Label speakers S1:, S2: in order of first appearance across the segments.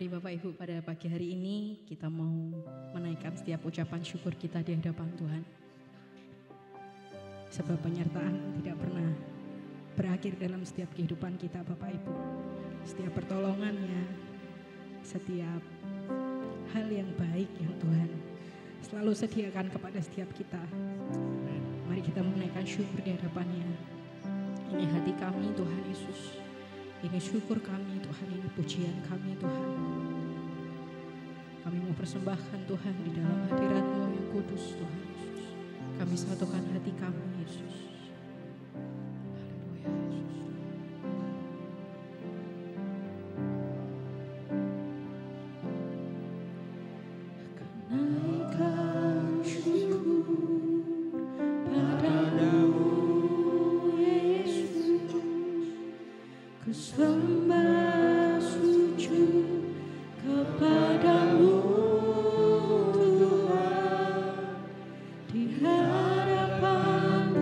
S1: Mari Bapak Ibu, pada pagi hari ini kita mau menaikkan setiap ucapan syukur kita di hadapan Tuhan. Sebab penyertaan tidak pernah berakhir dalam setiap kehidupan kita Bapak Ibu. Setiap pertolongannya, setiap hal yang baik yang Tuhan selalu sediakan kepada setiap kita. Mari kita menaikkan syukur di hadapannya. Ini hati kami Tuhan Yesus. Ini syukur kami Tuhan, ini pujian kami Tuhan. Kami mau persembahkan Tuhan di dalam hadirat-Mu yang kudus Tuhan Yesus. Kami satukan hati kami Yesus. Haleluya Yesus. Naikkan syukur padamu Yesus. Ku sembah sujud kepadamu Tuhan, di hadapan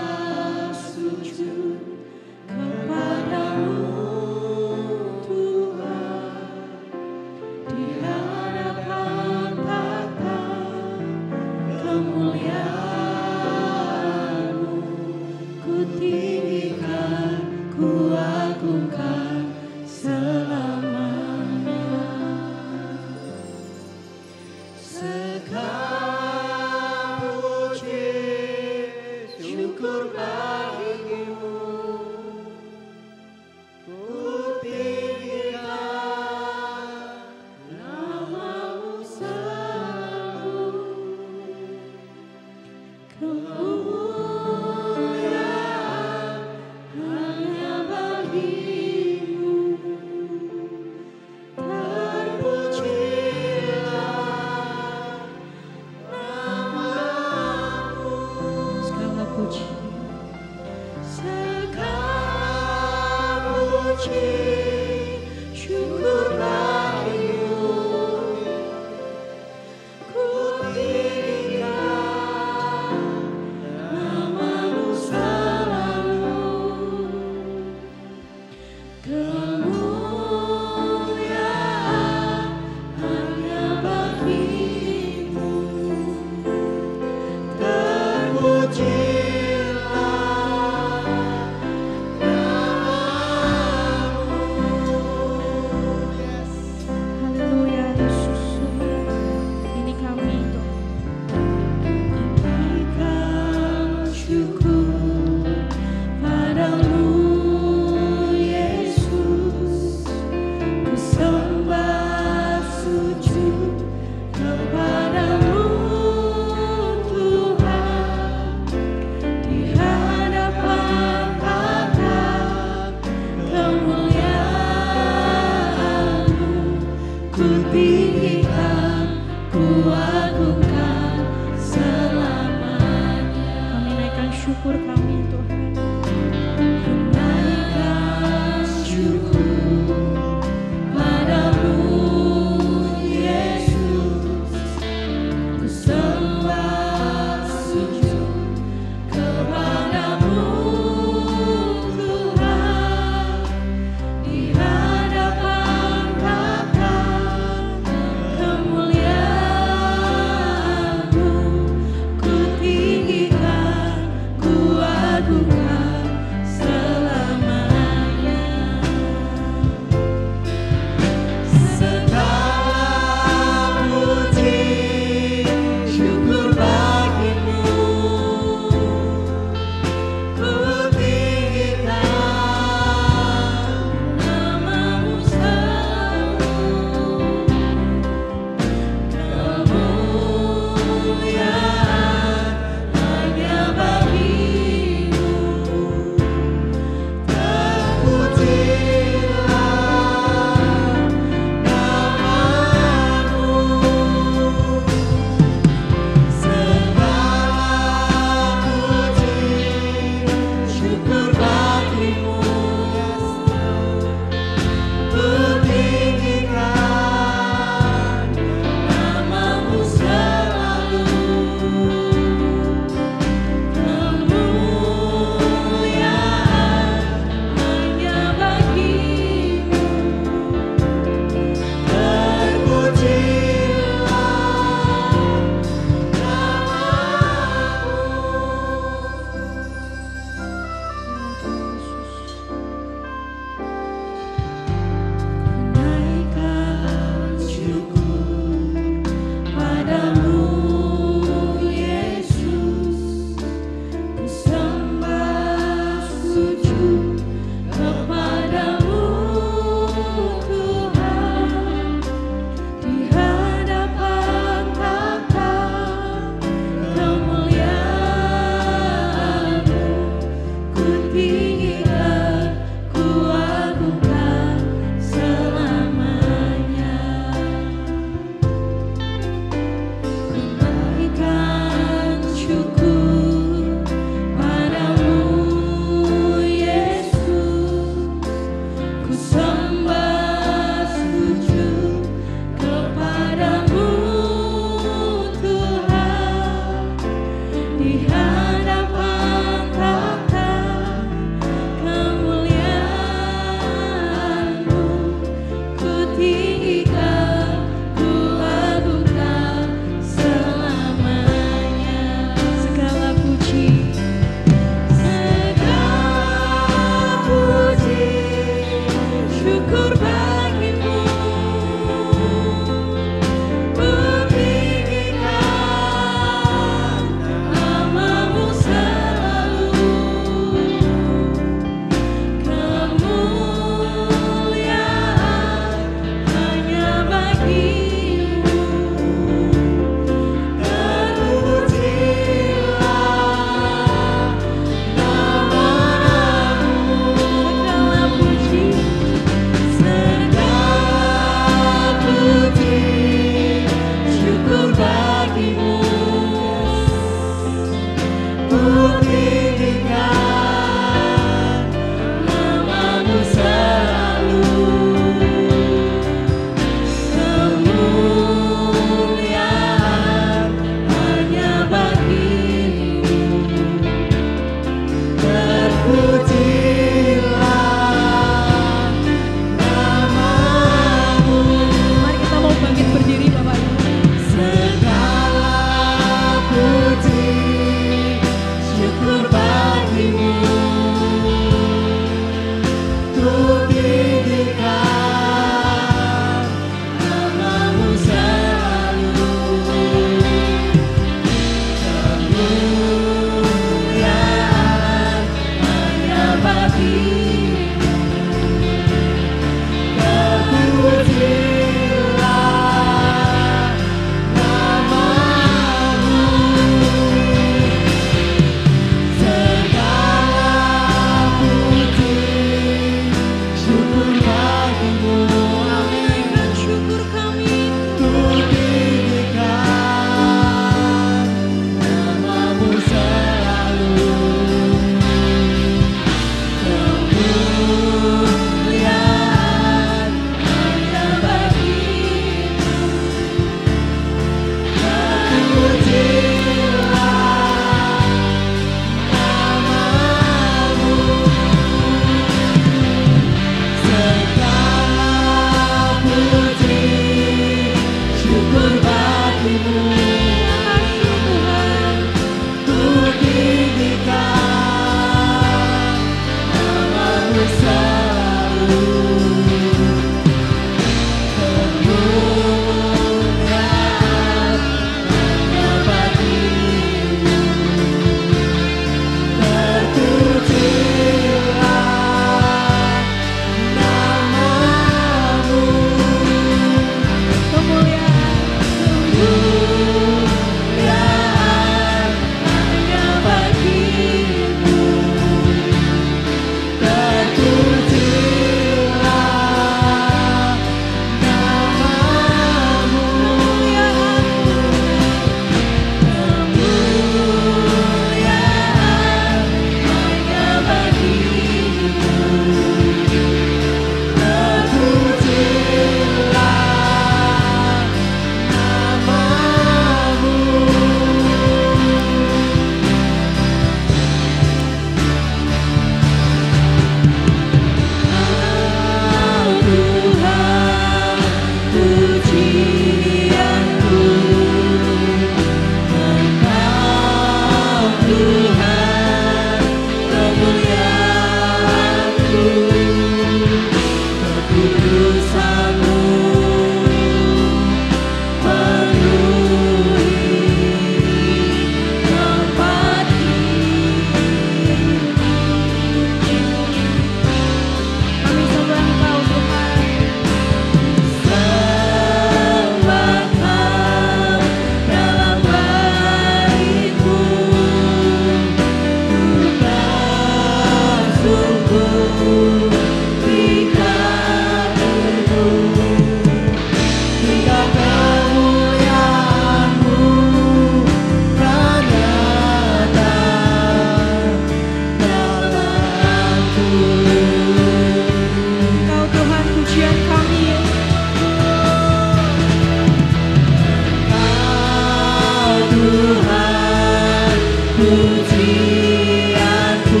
S2: pujianku.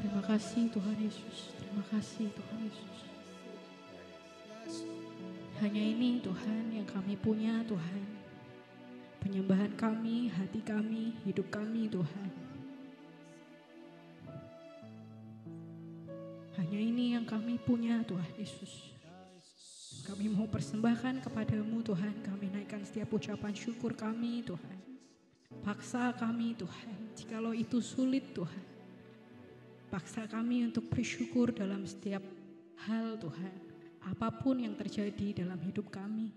S1: Terima kasih Tuhan Yesus. Terima kasih Tuhan Yesus. Hanya ini Tuhan yang kami punya Tuhan. Penyembahan kami, hati kami, hidup kami Tuhan. Hanya ini yang kami punya Tuhan Yesus. Kami mau persembahkan kepadamu Tuhan. Kami naikkan setiap ucapan syukur kami Tuhan. Paksa kami Tuhan. Jikalau itu sulit Tuhan. Paksa kami untuk bersyukur dalam setiap hal Tuhan. Apapun yang terjadi dalam hidup kami.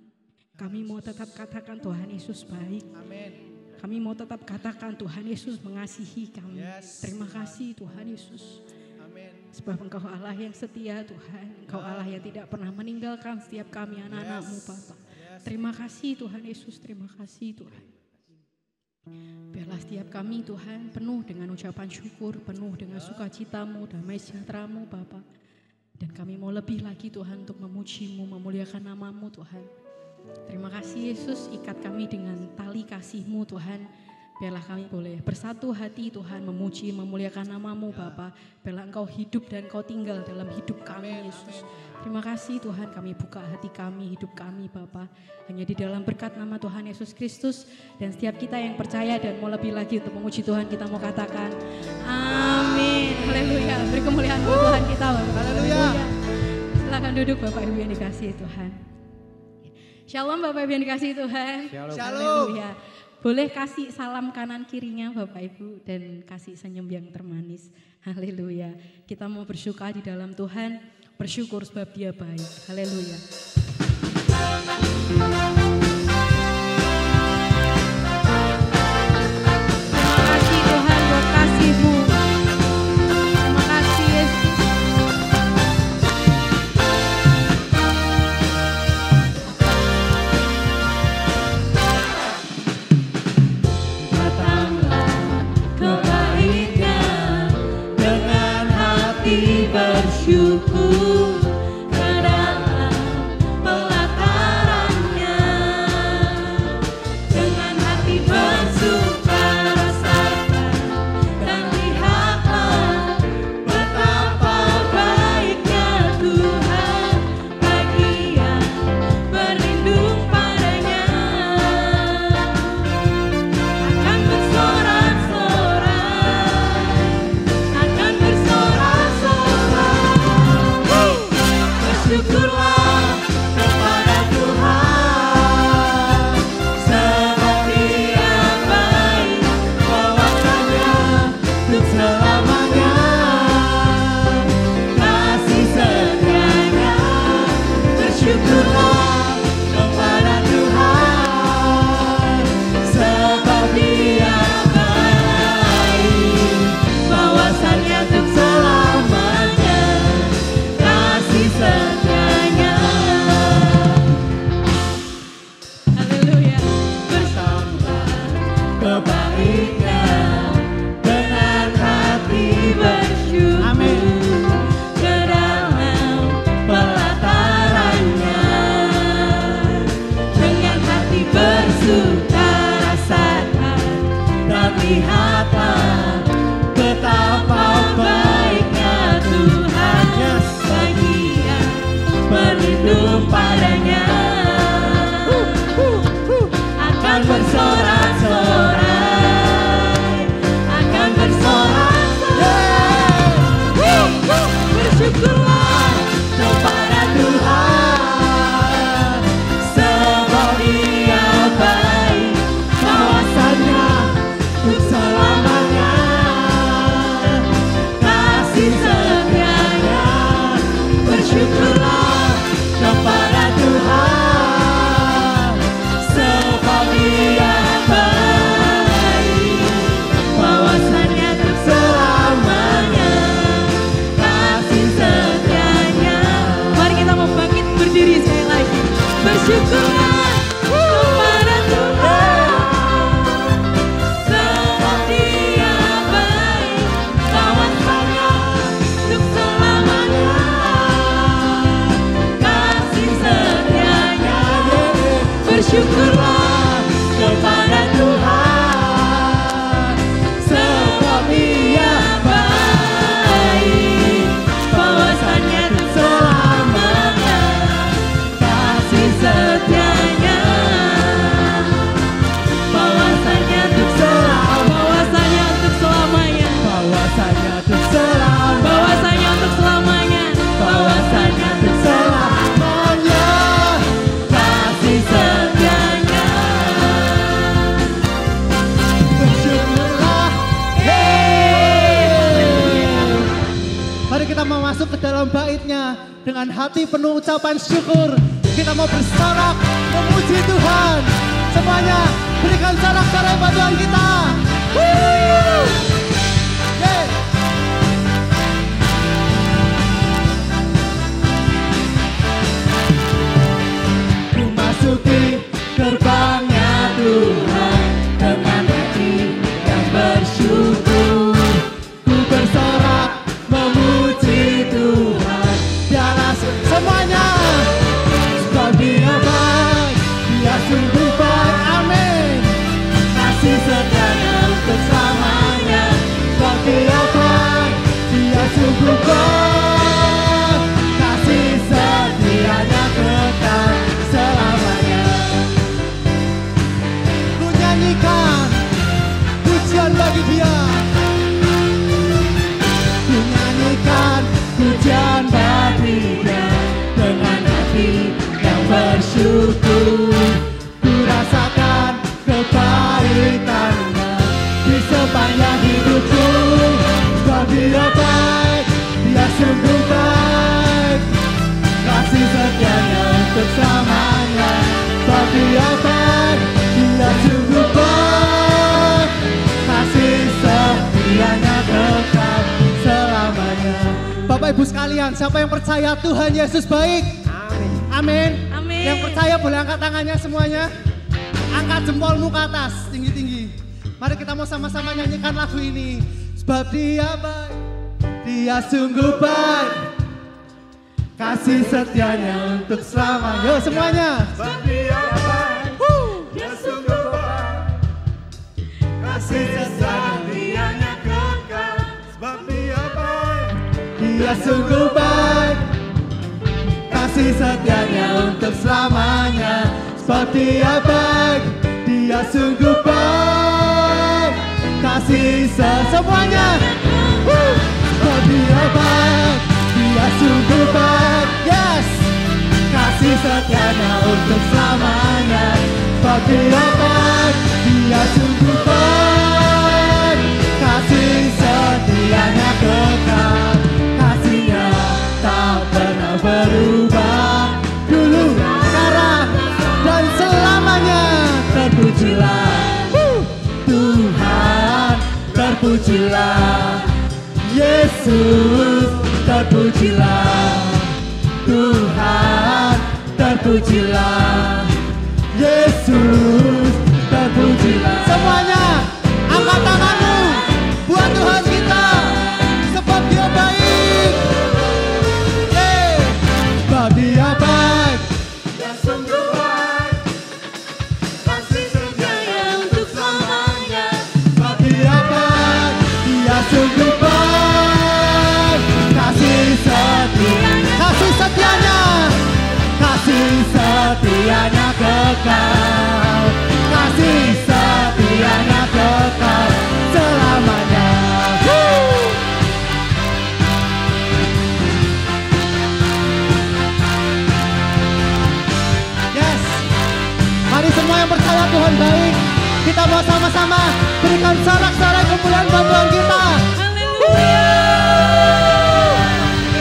S1: Kami mau tetap katakan Tuhan Yesus baik.
S2: Amin.
S1: Kami mau tetap katakan Tuhan Yesus mengasihi kami.
S2: Yes.
S1: Terima kasih Tuhan Yesus.
S2: Amin.
S1: Sebab Engkau Allah yang setia Tuhan. Engkau Allah yang tidak pernah meninggalkan setiap kami anak-anak-Mu Bapa. Terima kasih Tuhan Yesus. Terima kasih Tuhan. Biarlah setiap kami Tuhan penuh dengan ucapan syukur. Penuh dengan sukacita-Mu, damai sejahtera-Mu Bapa. Dan kami mau lebih lagi Tuhan untuk memuji-Mu, memuliakan nama-Mu Tuhan. Terima kasih Yesus, ikat kami dengan tali kasih-Mu Tuhan. Biarlah kami boleh bersatu hati Tuhan, memuji, memuliakan nama-Mu Bapa. Biarlah Engkau hidup dan Engkau tinggal dalam hidup kami Yesus. Terima kasih Tuhan, kami buka hati kami, hidup kami Bapa. Hanya di dalam berkat nama Tuhan Yesus Kristus. Dan setiap kita yang percaya dan mau lebih lagi untuk memuji Tuhan, kita mau katakan amin. Haleluya, beri kemuliaan buat Tuhan kita Bapak.
S2: Haleluya.
S1: Silakan duduk Bapak Ibu yang dikasihi Tuhan. Shalom Bapak Ibu yang dikasihi Tuhan.
S2: Shalom.
S1: Haleluya. Boleh kasih salam kanan kirinya Bapak Ibu dan kasih senyum yang termanis. Haleluya. Kita mau bersyukur di dalam Tuhan. Bersyukur sebab Dia baik. Haleluya. Terima kasih Tuhan buat kasih-Mu. Terima kasih Yesus.
S3: Bersyukur ke dalam pelatarannya, dengan hati bersuka rasakan dan lihatlah betapa baiknya Tuhan bagi yang berlindung padanya. Akan bersorak-sorai, akan bersorak-sorai. Bersyukurlah kepada Tuhan, sebab Dia baik, kuasanya untuk selamanya, kasih setianya. Bersyukurlah kepada Tuhan, sebab Dia baik, kuasanya untuk selamanya, kasih setianya. Haleluya. Bersambah kebaikan dengan hati bersyukur.
S2: Amin.
S3: Ke dalam pelatarannya, dengan hati bersuka rasakan dan lihatlah betapa baiknya Tuhan bagi yang berlindung padanya. Akan bersorak-sorai, akan bersorak-sorai. Bersyukurlah kepada Tuhan, sebab Dia baik, kuasanya untuk selamanya.
S2: baiknya dengan hati penuh ucapan syukur. Kita mau bersorak memuji Tuhan. Semuanya berikan sorak-sorai buat Tuhan kita. Yeah. Ku masuki gerbangnya Tuhan dengan hati yang bersyukur. Ku bersorak memuji Tuhan. Dialah semuanya. Sebab Dia baik, Dia sungguh baik, amin. Kasih setianya untuk selamanya. Sebab Dia baik, Dia sungguh baik. Kasih setianya kekal selamanya. Ku nyanyikan pujian bagi Dia. Ku nyanyikan pujian bagi Dia dengan hati yang bersyukur. Ku rasakan kebaikan-Nya di sepanjang hidupku. Sebab Dia baik, Dia sungguh baik. Kasih setianya untuk selamanya. Sebab Dia baik, Dia sungguh baik. Kasih setianya kekal selamanya. Bapak Ibu sekalian, siapa yang percaya Tuhan Yesus baik? Amin.
S3: Amin.
S2: Yang percaya boleh angkat tangannya semuanya. Angkat jempolmu ke atas, tinggi-tinggi. Mari kita mau sama-sama nyanyikan lagu ini. Sebab Dia baik, Dia sungguh baik. Kasih setianya untuk selamanya. Yuk semuanya.
S4: Sebab Dia baik, Dia sungguh baik. Kasih setianya kekal. Sebab Dia baik,
S2: Dia sungguh baik. Kasih setianya untuk selamanya. Sebab Dia baik, Dia sungguh baik. Kasih semuanya. Sebab Dia baik, Dia sungguh baik. Yes. Kasih setianya untuk selamanya. Sebab Dia baik, Dia sungguh baik. Kasih setianya kekal. Kasih-Nya tak pernah berubah. Dulu, sekarang, dan selamanya. Terpujilah Tuhan, terpujilah Yesus, terpujilah Tuhan, terpujilah Yesus, terpujilah. Semuanya angkat tanganmu buat Tuhan kita. Sebab Dia baik. Sebab Dia baik,
S4: Dia sungguh baik. Kasih setianya untuk selamanya.
S2: sebab Dia baik, Dia sungguh baik. Kasih setianya, kasih setianya kekal. Kasih setianya kekal selamanya. Yes. Mari semua yang percaya Tuhan baik, kita mau sama-sama berikan sorak-sorai kemuliaan buat Tuhan kita.
S3: Haleluya.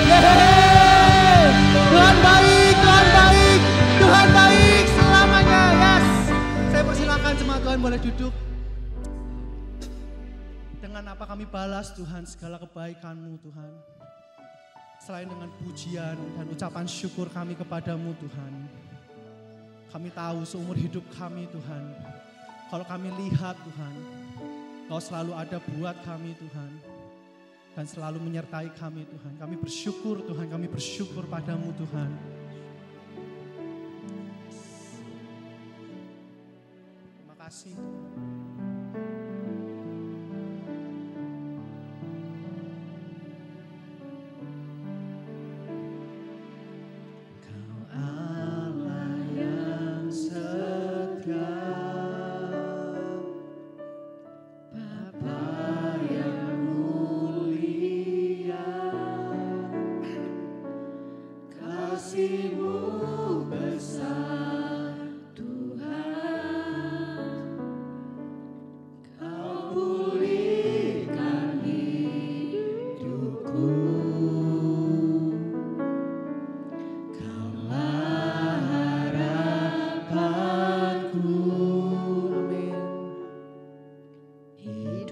S2: Yeay. Tuhan baik, Tuhan baik, Tuhan baik selamanya. Yes. Saya persilakan jemaat Tuhan boleh duduk. Dengan apa kami balas Tuhan segala kebaikan-Mu Tuhan. Selain dengan pujian dan ucapan syukur kami kepadamu Tuhan. Kami tahu seumur hidup kami Tuhan, kalau kami lihat Tuhan, Kau selalu ada buat kami Tuhan. Dan selalu menyertai kami Tuhan. Kami bersyukur Tuhan, kami bersyukur padamu Tuhan. Terima kasih Tuhan.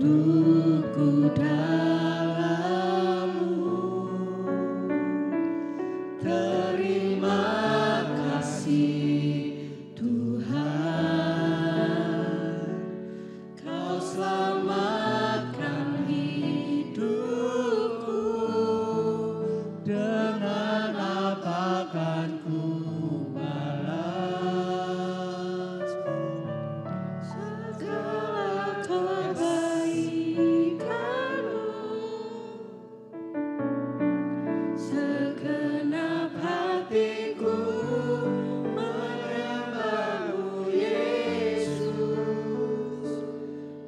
S3: hidupku dalam-Mu. Terima kasih Tuhan, Kau selamatkan hidupku.
S2: Dengan apa kan ku balas
S3: Segala kebaikan-Mu, segenap hatiku menyembah-Mu Yesus.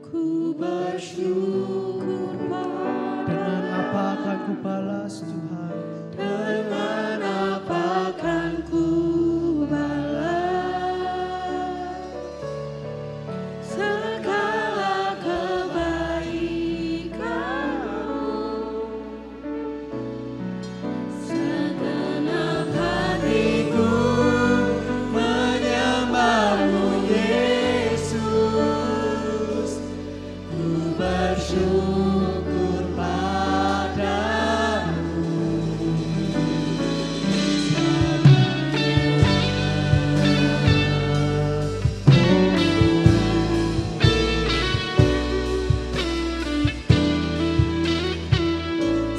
S3: Ku bersyukur
S2: Dengan apa
S3: padamu.
S2: kan ku balas Tuhan?
S3: Dengan apa kan ku balas segala kebaikan-Mu? Segenap hatiku menyembah-Mu Yesus. Ku bersyukur padamu.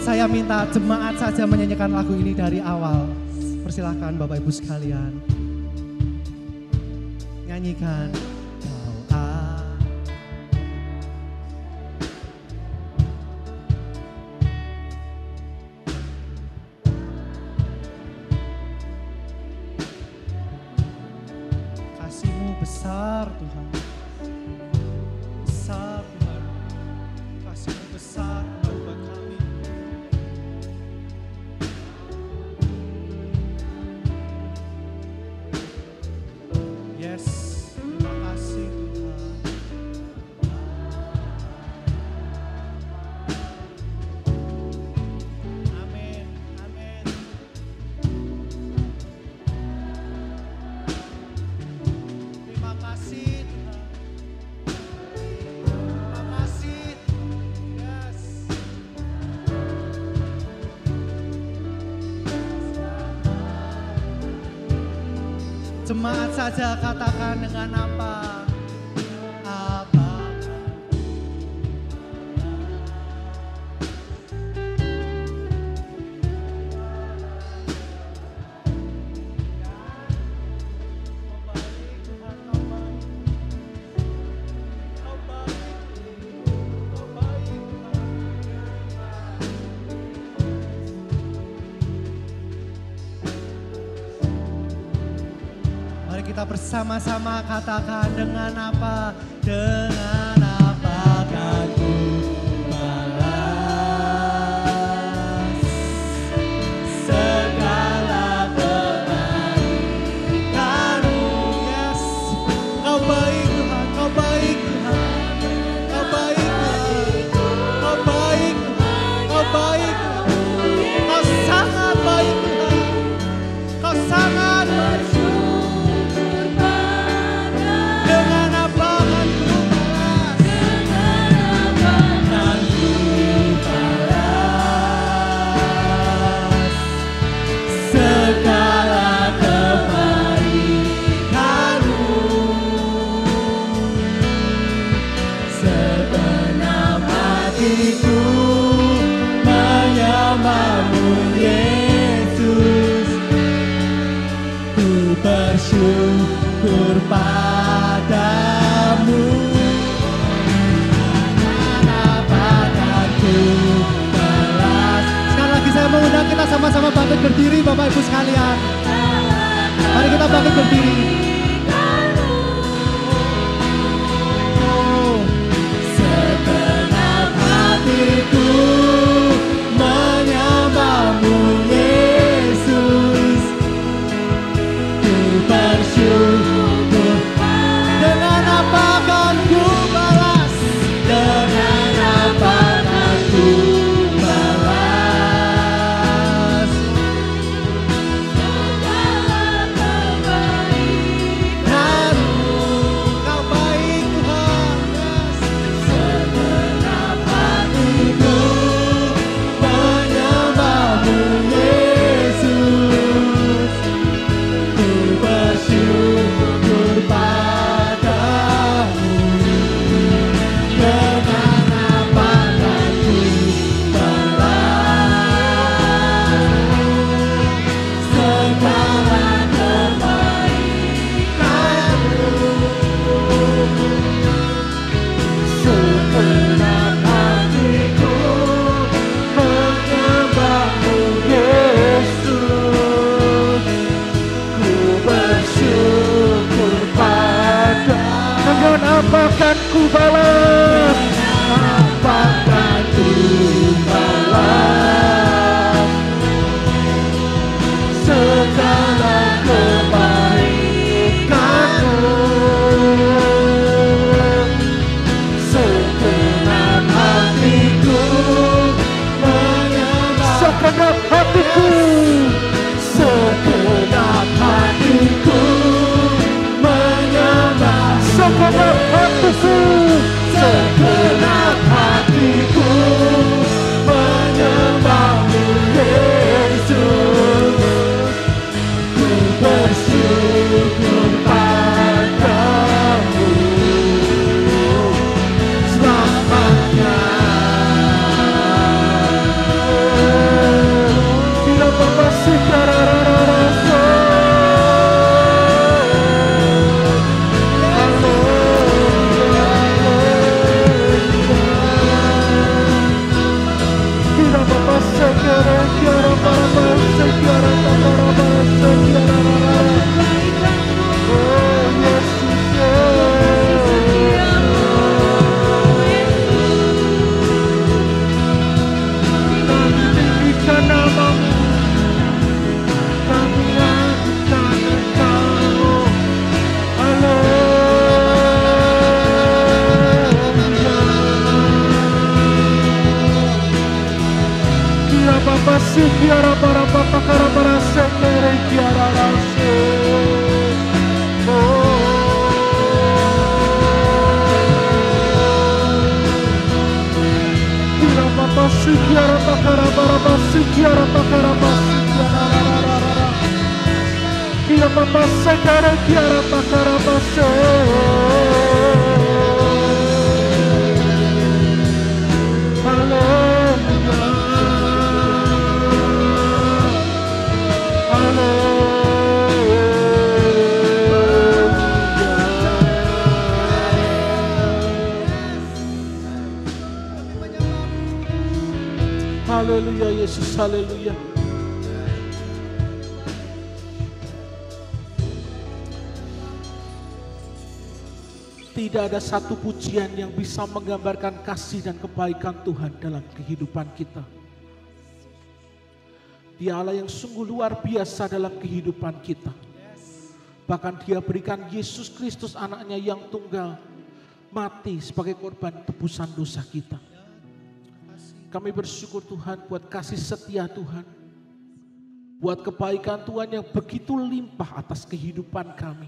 S2: Saya minta jemaat saja menyanyikan lagu ini dari awal. Persilahkan Bapak Ibu sekalian. Nyanyikan. Kau kasih-Mu besar Tuhan. Besar Tuhan. Kasih-Mu besar Tuhan buat kami. Yes, terima kasih Tuhan. Amin, amin. Terima kasih Tuhan. Terima kasih. Yes. Jemaat saja katakan dengan apa? Apa? Mari kita bersama-sama katakan dengan apa? Dengan apa kan ku balas segala kebaikan-Mu. Yes, Kau baik Tuhan, Kau baik Tuhan, Kau baik Tuhan, Kau baik Tuhan, Kau baik Tuhan, Kau sangat baik Tuhan, Kau sangat baik. Dengan apa kan ku balas segala kebaikan-Mu. Segenap hatiku menyembah-Mu Yesus. Ku bersyukur padamu. Dengan apa kan ku balas. Sekali lagi saya mengundang kita sama-sama bangkit berdiri Bapak Ibu sekalian. Mari kita bangkit berdiri. Segenap hatiku menyembah-Mu Yesus. Ku bersyukur. Dengan apa kan ku balas? Dengan apa kan ku balas? Segala kebaikan.
S5: segenap hatiku,
S3: Segenap hatiku menyembahmu Yesus. Ku bersyukur padamu selamanya.
S5: bila Bapa secara rasa. Bila Bapa secara kiara para bangsa kiara para bangsa kiara rara. Oh Yesus kami tinggikan namamu, kami agungkan Engkau. Haleluya. Kira Bapa si kiara para Bapa kara para sekere kiara rase. Kira Bapa si kiara bakara para basi kiara bakara basi kiara rara. Kira Bapa sekere kiara bakara basi. Haleluya Yesus, haleluya. Tidak ada satu pujian yang bisa menggambarkan kasih dan kebaikan Tuhan dalam kehidupan kita. Dia Allah yang sungguh luar biasa dalam kehidupan kita. Bahkan Dia berikan Yesus Kristus anaknya yang tunggal mati sebagai korban tebusan dosa kita. Kami bersyukur Tuhan buat kasih setia Tuhan. Buat kebaikan Tuhan yang begitu limpah atas kehidupan kami.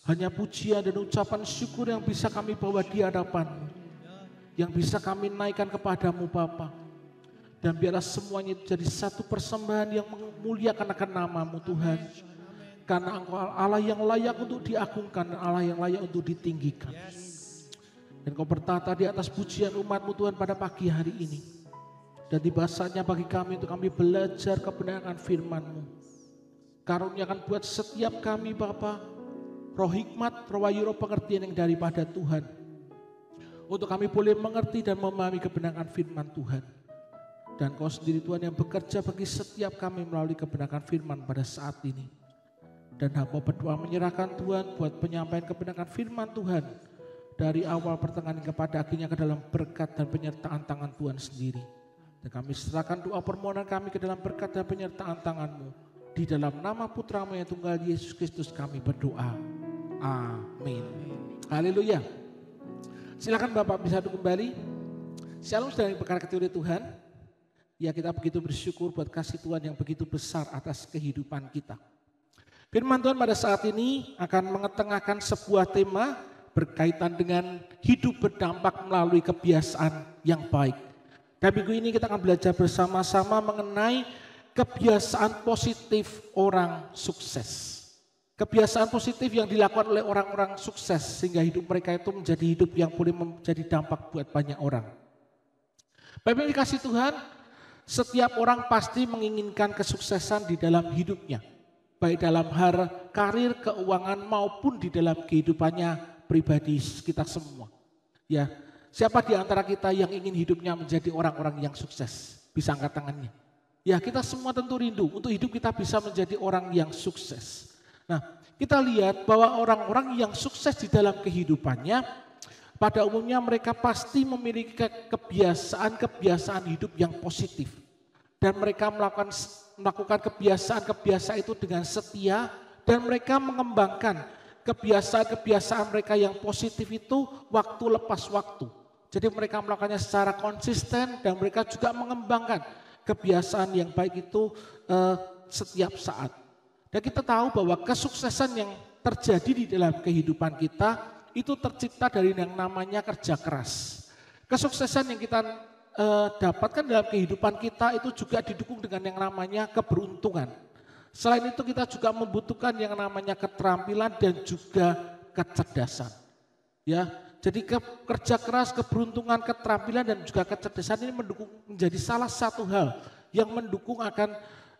S5: Hanya pujian dan ucapan syukur yang bisa kami bawa di hadapan-Mu. Yang bisa kami naikkan kepadamu Bapa. Dan biarlah semuanya itu jadi satu persembahan yang memuliakan akan nama-Mu Tuhan. Karena Engkau Allah yang layak untuk diagungkan dan Allah yang layak untuk ditinggikan. Dan Kau bertata di atas pujian umat-Mu Tuhan pada pagi hari ini. Dan tiba saatnya bagi kami untuk kami belajar kebenaran firman-Mu. Karuniakan buat setiap kami Bapa, roh hikmat, roh wahyu, roh pengertian yang daripada Tuhan. Untuk kami boleh mengerti dan memahami kebenaran firman Tuhan. Dan Kau sendiri Tuhan yang bekerja bagi setiap kami melalui kebenaran firman pada saat ini. Dan hamba berdoa menyerahkan Tuhan buat penyampaian kebenaran firman Tuhan. Dari awal pertengahan kepada akhirnya ke dalam berkat dan penyertaan tangan Tuhan sendiri. Dan kami serahkan doa permohonan kami ke dalam berkat dan penyertaan tangan-Mu. Di dalam nama Putra-Mu yang tunggal Yesus Kristus kami berdoa. Amin. Haleluya. Silakan Bapak bisa duduk kembali. Shalom saudara yang berkat oleh Tuhan. Ya kita begitu bersyukur buat kasih Tuhan yang begitu besar atas kehidupan kita. Firman Tuhan pada saat ini akan mengetengahkan sebuah tema berkaitan dengan hidup berdampak melalui kebiasaan yang baik. Dan minggu ini kita akan belajar bersama-sama mengenai kebiasaan positif orang sukses. Kebiasaan positif yang dilakukan oleh orang-orang sukses sehingga hidup mereka itu menjadi hidup yang boleh menjadi dampak buat banyak orang. Bapak yang dikasihi Tuhan, setiap orang pasti menginginkan kesuksesan di dalam hidupnya. Baik dalam hal karir, keuangan maupun di dalam kehidupannya pribadi kita semua. Ya, siapa di antara kita yang ingin hidupnya menjadi orang-orang yang sukses? Bisa angkat tangannya. Ya, kita semua tentu rindu untuk hidup kita bisa menjadi orang yang sukses. Nah, kita lihat bahwa orang-orang yang sukses di dalam kehidupannya, pada umumnya mereka pasti memiliki kebiasaan-kebiasaan hidup yang positif. Dan mereka melakukan kebiasaan-kebiasaan itu dengan setia dan mereka mengembangkan kebiasaan-kebiasaan mereka yang positif itu waktu lepas waktu. Jadi mereka melakukannya secara konsisten dan mereka juga mengembangkan kebiasaan yang baik itu setiap saat. Dan kita tahu bahwa kesuksesan yang terjadi di dalam kehidupan kita itu tercipta dari yang namanya kerja keras. Kesuksesan yang kita dapatkan dalam kehidupan kita itu juga didukung dengan yang namanya keberuntungan. Selain itu kita juga membutuhkan yang namanya keterampilan dan juga kecerdasan. Ya, jadi kerja keras, keberuntungan, keterampilan dan juga kecerdasan ini mendukung menjadi salah satu hal yang mendukung akan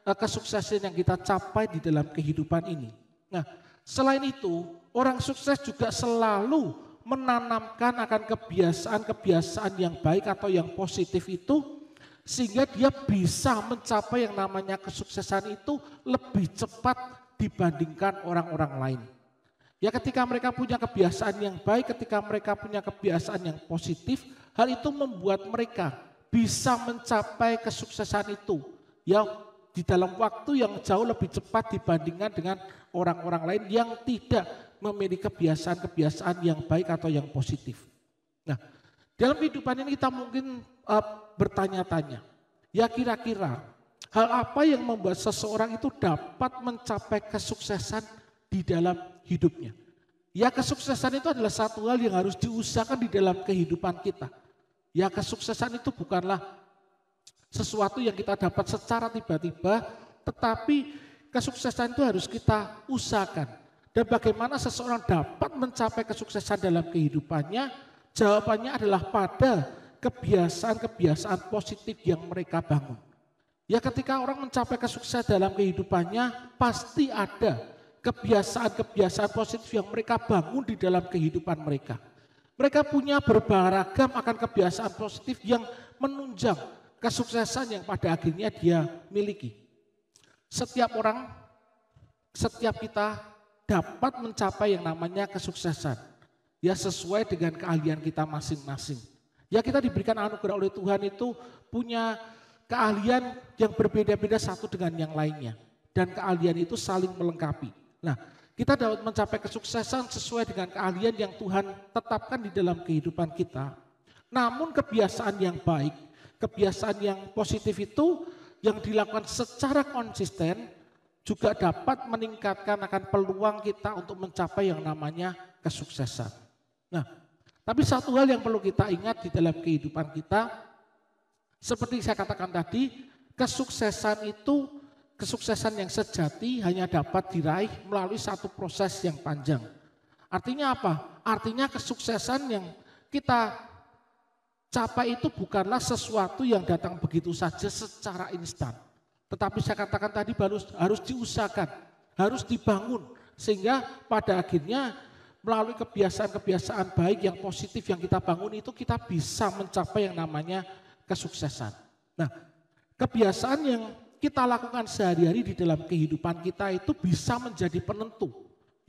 S5: kesuksesan yang kita capai di dalam kehidupan ini. Nah, selain itu orang sukses juga selalu menanamkan akan kebiasaan-kebiasaan yang baik atau yang positif itu sehingga dia bisa mencapai yang namanya kesuksesan itu lebih cepat dibandingkan orang-orang lain. Ya ketika mereka punya kebiasaan yang baik, ketika mereka punya kebiasaan yang positif, hal itu membuat mereka bisa mencapai kesuksesan itu ya di dalam waktu yang jauh lebih cepat dibandingkan dengan orang-orang lain yang tidak memiliki kebiasaan-kebiasaan yang baik atau yang positif. Nah, dalam kehidupan ini kita mungkin bertanya-tanya, ya kira-kira hal apa yang membuat seseorang itu dapat mencapai kesuksesan di dalam hidupnya? Ya kesuksesan itu adalah satu hal yang harus diusahakan di dalam kehidupan kita. Ya kesuksesan itu bukanlah sesuatu yang kita dapat secara tiba-tiba, tetapi kesuksesan itu harus kita usahakan. Dan bagaimana seseorang dapat mencapai kesuksesan dalam kehidupannya? Jawabannya adalah pada kebiasaan-kebiasaan positif yang mereka bangun. Ya ketika orang mencapai kesuksesan dalam kehidupannya, pasti ada kebiasaan-kebiasaan positif yang mereka bangun di dalam kehidupan mereka. Mereka punya beragam akan kebiasaan positif yang menunjang kesuksesan yang pada akhirnya dia miliki. Setiap orang, setiap kita dapat mencapai yang namanya kesuksesan. Ya sesuai dengan keahlian kita masing-masing. Ya kita diberikan anugerah oleh Tuhan itu punya keahlian yang berbeda-beda satu dengan yang lainnya. Dan keahlian itu saling melengkapi. Nah kita dapat mencapai kesuksesan sesuai dengan keahlian yang Tuhan tetapkan di dalam kehidupan kita. Namun kebiasaan yang baik, kebiasaan yang positif itu yang dilakukan secara konsisten juga dapat meningkatkan akan peluang kita untuk mencapai yang namanya kesuksesan. Nah, tapi satu hal yang perlu kita ingat di dalam kehidupan kita, seperti saya katakan tadi, kesuksesan itu, kesuksesan yang sejati hanya dapat diraih melalui satu proses yang panjang. Artinya apa? Artinya kesuksesan yang kita capai itu bukanlah sesuatu yang datang begitu saja secara instan. Tetapi saya katakan tadi harus diusahakan, harus dibangun. Sehingga pada akhirnya melalui kebiasaan-kebiasaan baik yang positif yang kita bangun itu kita bisa mencapai yang namanya kesuksesan. Nah, kebiasaan yang kita lakukan sehari-hari di dalam kehidupan kita itu bisa menjadi penentu.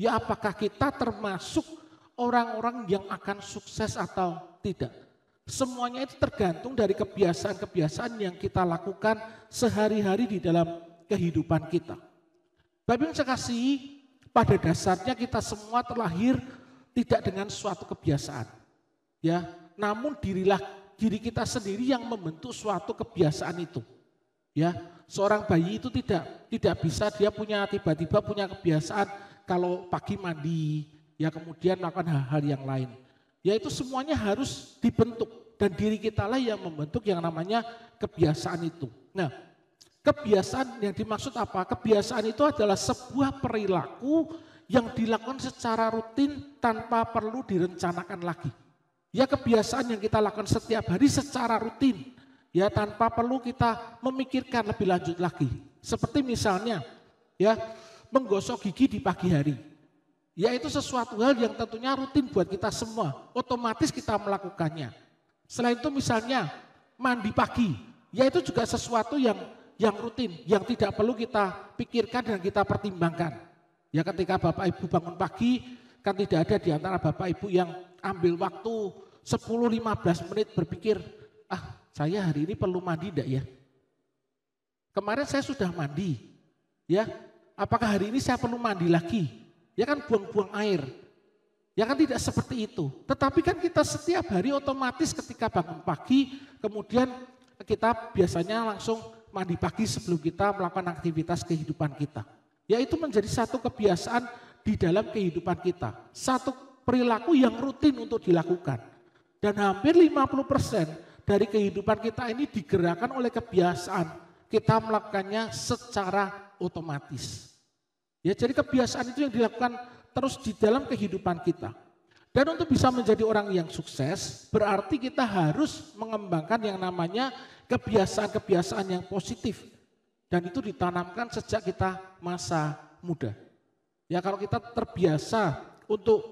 S5: Ya apakah kita termasuk orang-orang yang akan sukses atau tidak. Semuanya itu tergantung dari kebiasaan-kebiasaan yang kita lakukan sehari-hari di dalam kehidupan kita. Bapak Ibu saya kasih, pada dasarnya kita semua terlahir tidak dengan suatu kebiasaan. Ya, namun diri kita sendiri yang membentuk suatu kebiasaan itu. Ya, seorang bayi itu tidak bisa dia tiba-tiba punya kebiasaan kalau pagi mandi, ya kemudian melakukan hal-hal yang lain. Ya itu semuanya harus dibentuk. Dan diri kita lah yang membentuk yang namanya kebiasaan itu. Nah, kebiasaan yang dimaksud apa? Kebiasaan itu adalah sebuah perilaku yang dilakukan secara rutin tanpa perlu direncanakan lagi. Ya kebiasaan yang kita lakukan setiap hari secara rutin. Ya tanpa perlu kita memikirkan lebih lanjut lagi. Seperti misalnya ya menggosok gigi di pagi hari. Ya itu sesuatu hal yang tentunya rutin buat kita semua. Otomatis kita melakukannya. Selain itu misalnya mandi pagi, ya itu juga sesuatu yang rutin, yang tidak perlu kita pikirkan dan kita pertimbangkan. Ya ketika Bapak Ibu bangun pagi, kan tidak ada di antara Bapak Ibu yang ambil waktu 10-15 menit berpikir, saya hari ini perlu mandi enggak ya? Kemarin saya sudah mandi, ya apakah hari ini saya perlu mandi lagi? Ya kan buang-buang air. Ya kan tidak seperti itu. Tetapi kan kita setiap hari otomatis ketika bangun pagi, kemudian kita biasanya langsung mandi pagi sebelum kita melakukan aktivitas kehidupan kita. Ya itu menjadi satu kebiasaan di dalam kehidupan kita. Satu perilaku yang rutin untuk dilakukan. Dan hampir 50% dari kehidupan kita ini digerakkan oleh kebiasaan. Kita melakukannya secara otomatis. Ya, jadi kebiasaan itu yang dilakukan terus di dalam kehidupan kita. Dan untuk bisa menjadi orang yang sukses, berarti kita harus mengembangkan yang namanya kebiasaan-kebiasaan yang positif. Dan itu ditanamkan sejak kita masa muda. Ya, kalau kita terbiasa untuk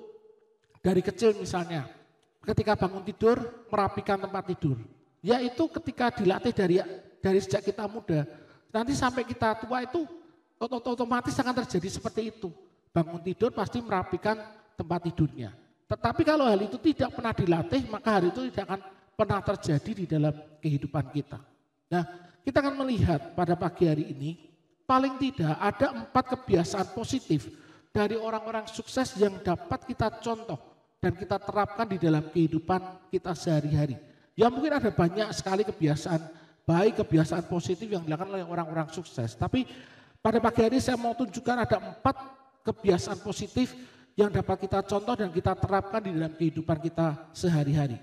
S5: dari kecil misalnya, ketika bangun tidur merapikan tempat tidur. Ya itu ketika dilatih dari sejak kita muda. Nanti sampai kita tua itu otomatis akan terjadi seperti itu. Bangun tidur pasti merapikan tempat tidurnya. Tetapi kalau hal itu tidak pernah dilatih, maka hal itu tidak akan pernah terjadi di dalam kehidupan kita. Nah, kita akan melihat pada pagi hari ini, paling tidak ada 4 kebiasaan positif dari orang-orang sukses yang dapat kita contoh dan kita terapkan di dalam kehidupan kita sehari-hari. Ya mungkin ada banyak sekali kebiasaan baik, kebiasaan positif yang dilakukan oleh orang-orang sukses. Tapi pada pagi hari saya mau tunjukkan ada 4 kebiasaan positif yang dapat kita contoh dan kita terapkan di dalam kehidupan kita sehari-hari.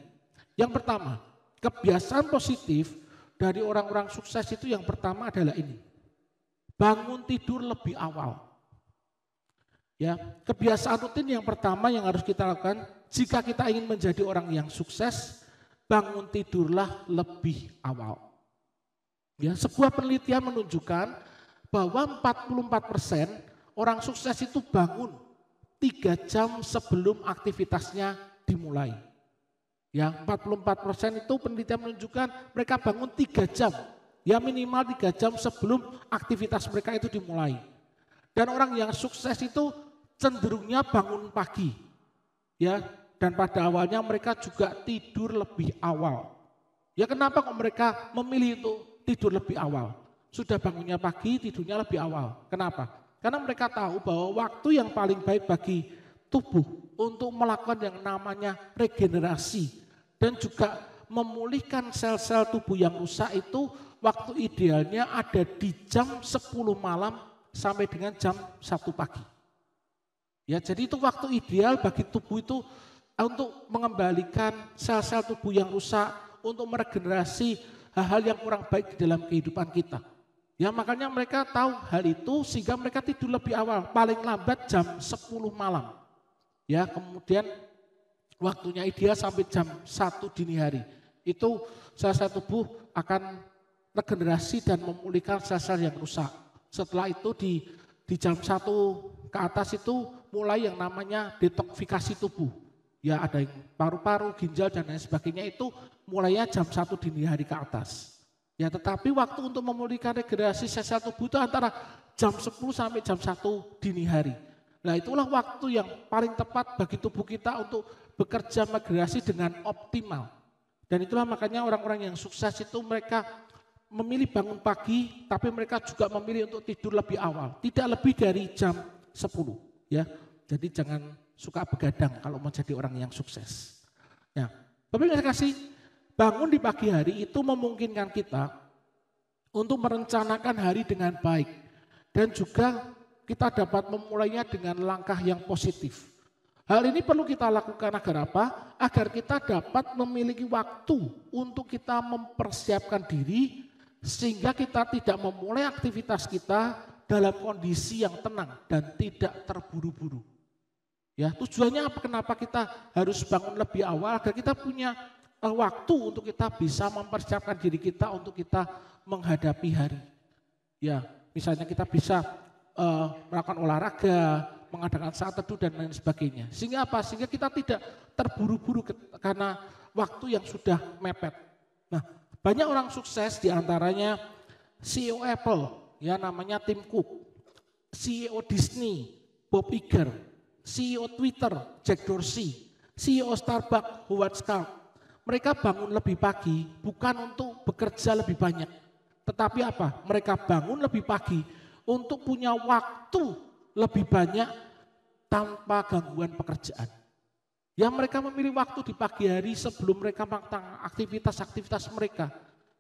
S5: Yang pertama, kebiasaan positif dari orang-orang sukses itu yang pertama adalah ini. Bangun tidur lebih awal. Ya, kebiasaan rutin yang pertama yang harus kita lakukan jika kita ingin menjadi orang yang sukses, bangun tidurlah lebih awal. Ya, sebuah penelitian menunjukkan bahwa 44% orang sukses itu bangun 3 jam sebelum aktivitasnya dimulai. Ya, 44% itu penelitian menunjukkan mereka bangun 3 jam. Ya minimal 3 jam sebelum aktivitas mereka itu dimulai. Dan orang yang sukses itu cenderungnya bangun pagi. Ya, dan pada awalnya mereka juga tidur lebih awal. Ya kenapa kok mereka memilih itu tidur lebih awal? Sudah bangunnya pagi, tidurnya lebih awal. Kenapa? Karena mereka tahu bahwa waktu yang paling baik bagi tubuh untuk melakukan yang namanya regenerasi dan juga memulihkan sel-sel tubuh yang rusak itu waktu idealnya ada di jam 10 malam sampai dengan jam 1 pagi. Ya, jadi itu waktu ideal bagi tubuh itu untuk mengembalikan sel-sel tubuh yang rusak, untuk meregenerasi hal-hal yang kurang baik di dalam kehidupan kita. Ya makanya mereka tahu hal itu sehingga mereka tidur lebih awal, paling lambat jam 10 malam. Ya, kemudian waktunya ideal sampai jam 1 dini hari. Itu sel-sel tubuh akan regenerasi dan memulihkan sel-sel yang rusak. Setelah itu di jam 1 ke atas itu mulai yang namanya detoksifikasi tubuh. Ya ada yang paru-paru, ginjal dan lain sebagainya itu mulainya jam 1 dini hari ke atas. Ya tetapi waktu untuk memulihkan regenerasi sel-sel tubuh itu antara jam 10 sampai jam 1 dini hari. Nah itulah waktu yang paling tepat bagi tubuh kita untuk bekerja regenerasi dengan optimal. Dan itulah makanya orang-orang yang sukses itu mereka memilih bangun pagi, tapi mereka juga memilih untuk tidur lebih awal. Tidak lebih dari jam 10. Ya, jadi jangan suka begadang kalau mau jadi orang yang sukses. Nah, Bapak Ibu kasih, bangun di pagi hari itu memungkinkan kita untuk merencanakan hari dengan baik. Dan juga kita dapat memulainya dengan langkah yang positif. Hal ini perlu kita lakukan agar apa? Agar kita dapat memiliki waktu untuk kita mempersiapkan diri sehingga kita tidak memulai aktivitas kita dalam kondisi yang tenang dan tidak terburu-buru. Ya, tujuannya apa? Kenapa kita harus bangun lebih awal? Agar kita punya waktu untuk kita bisa mempersiapkan diri kita untuk kita menghadapi hari. Ya, misalnya kita bisa melakukan olahraga, mengadakan saat teduh dan lain sebagainya. Sehingga apa? Sehingga kita tidak terburu-buru karena waktu yang sudah mepet. Nah, banyak orang sukses diantaranya CEO Apple, ya namanya Tim Cook, CEO Disney, Bob Iger, CEO Twitter, Jack Dorsey, CEO Starbucks, Howard Schultz. Mereka bangun lebih pagi bukan untuk bekerja lebih banyak, tetapi apa? Mereka bangun lebih pagi untuk punya waktu lebih banyak tanpa gangguan pekerjaan. Ya mereka memilih waktu di pagi hari sebelum mereka melakukan aktivitas-aktivitas mereka.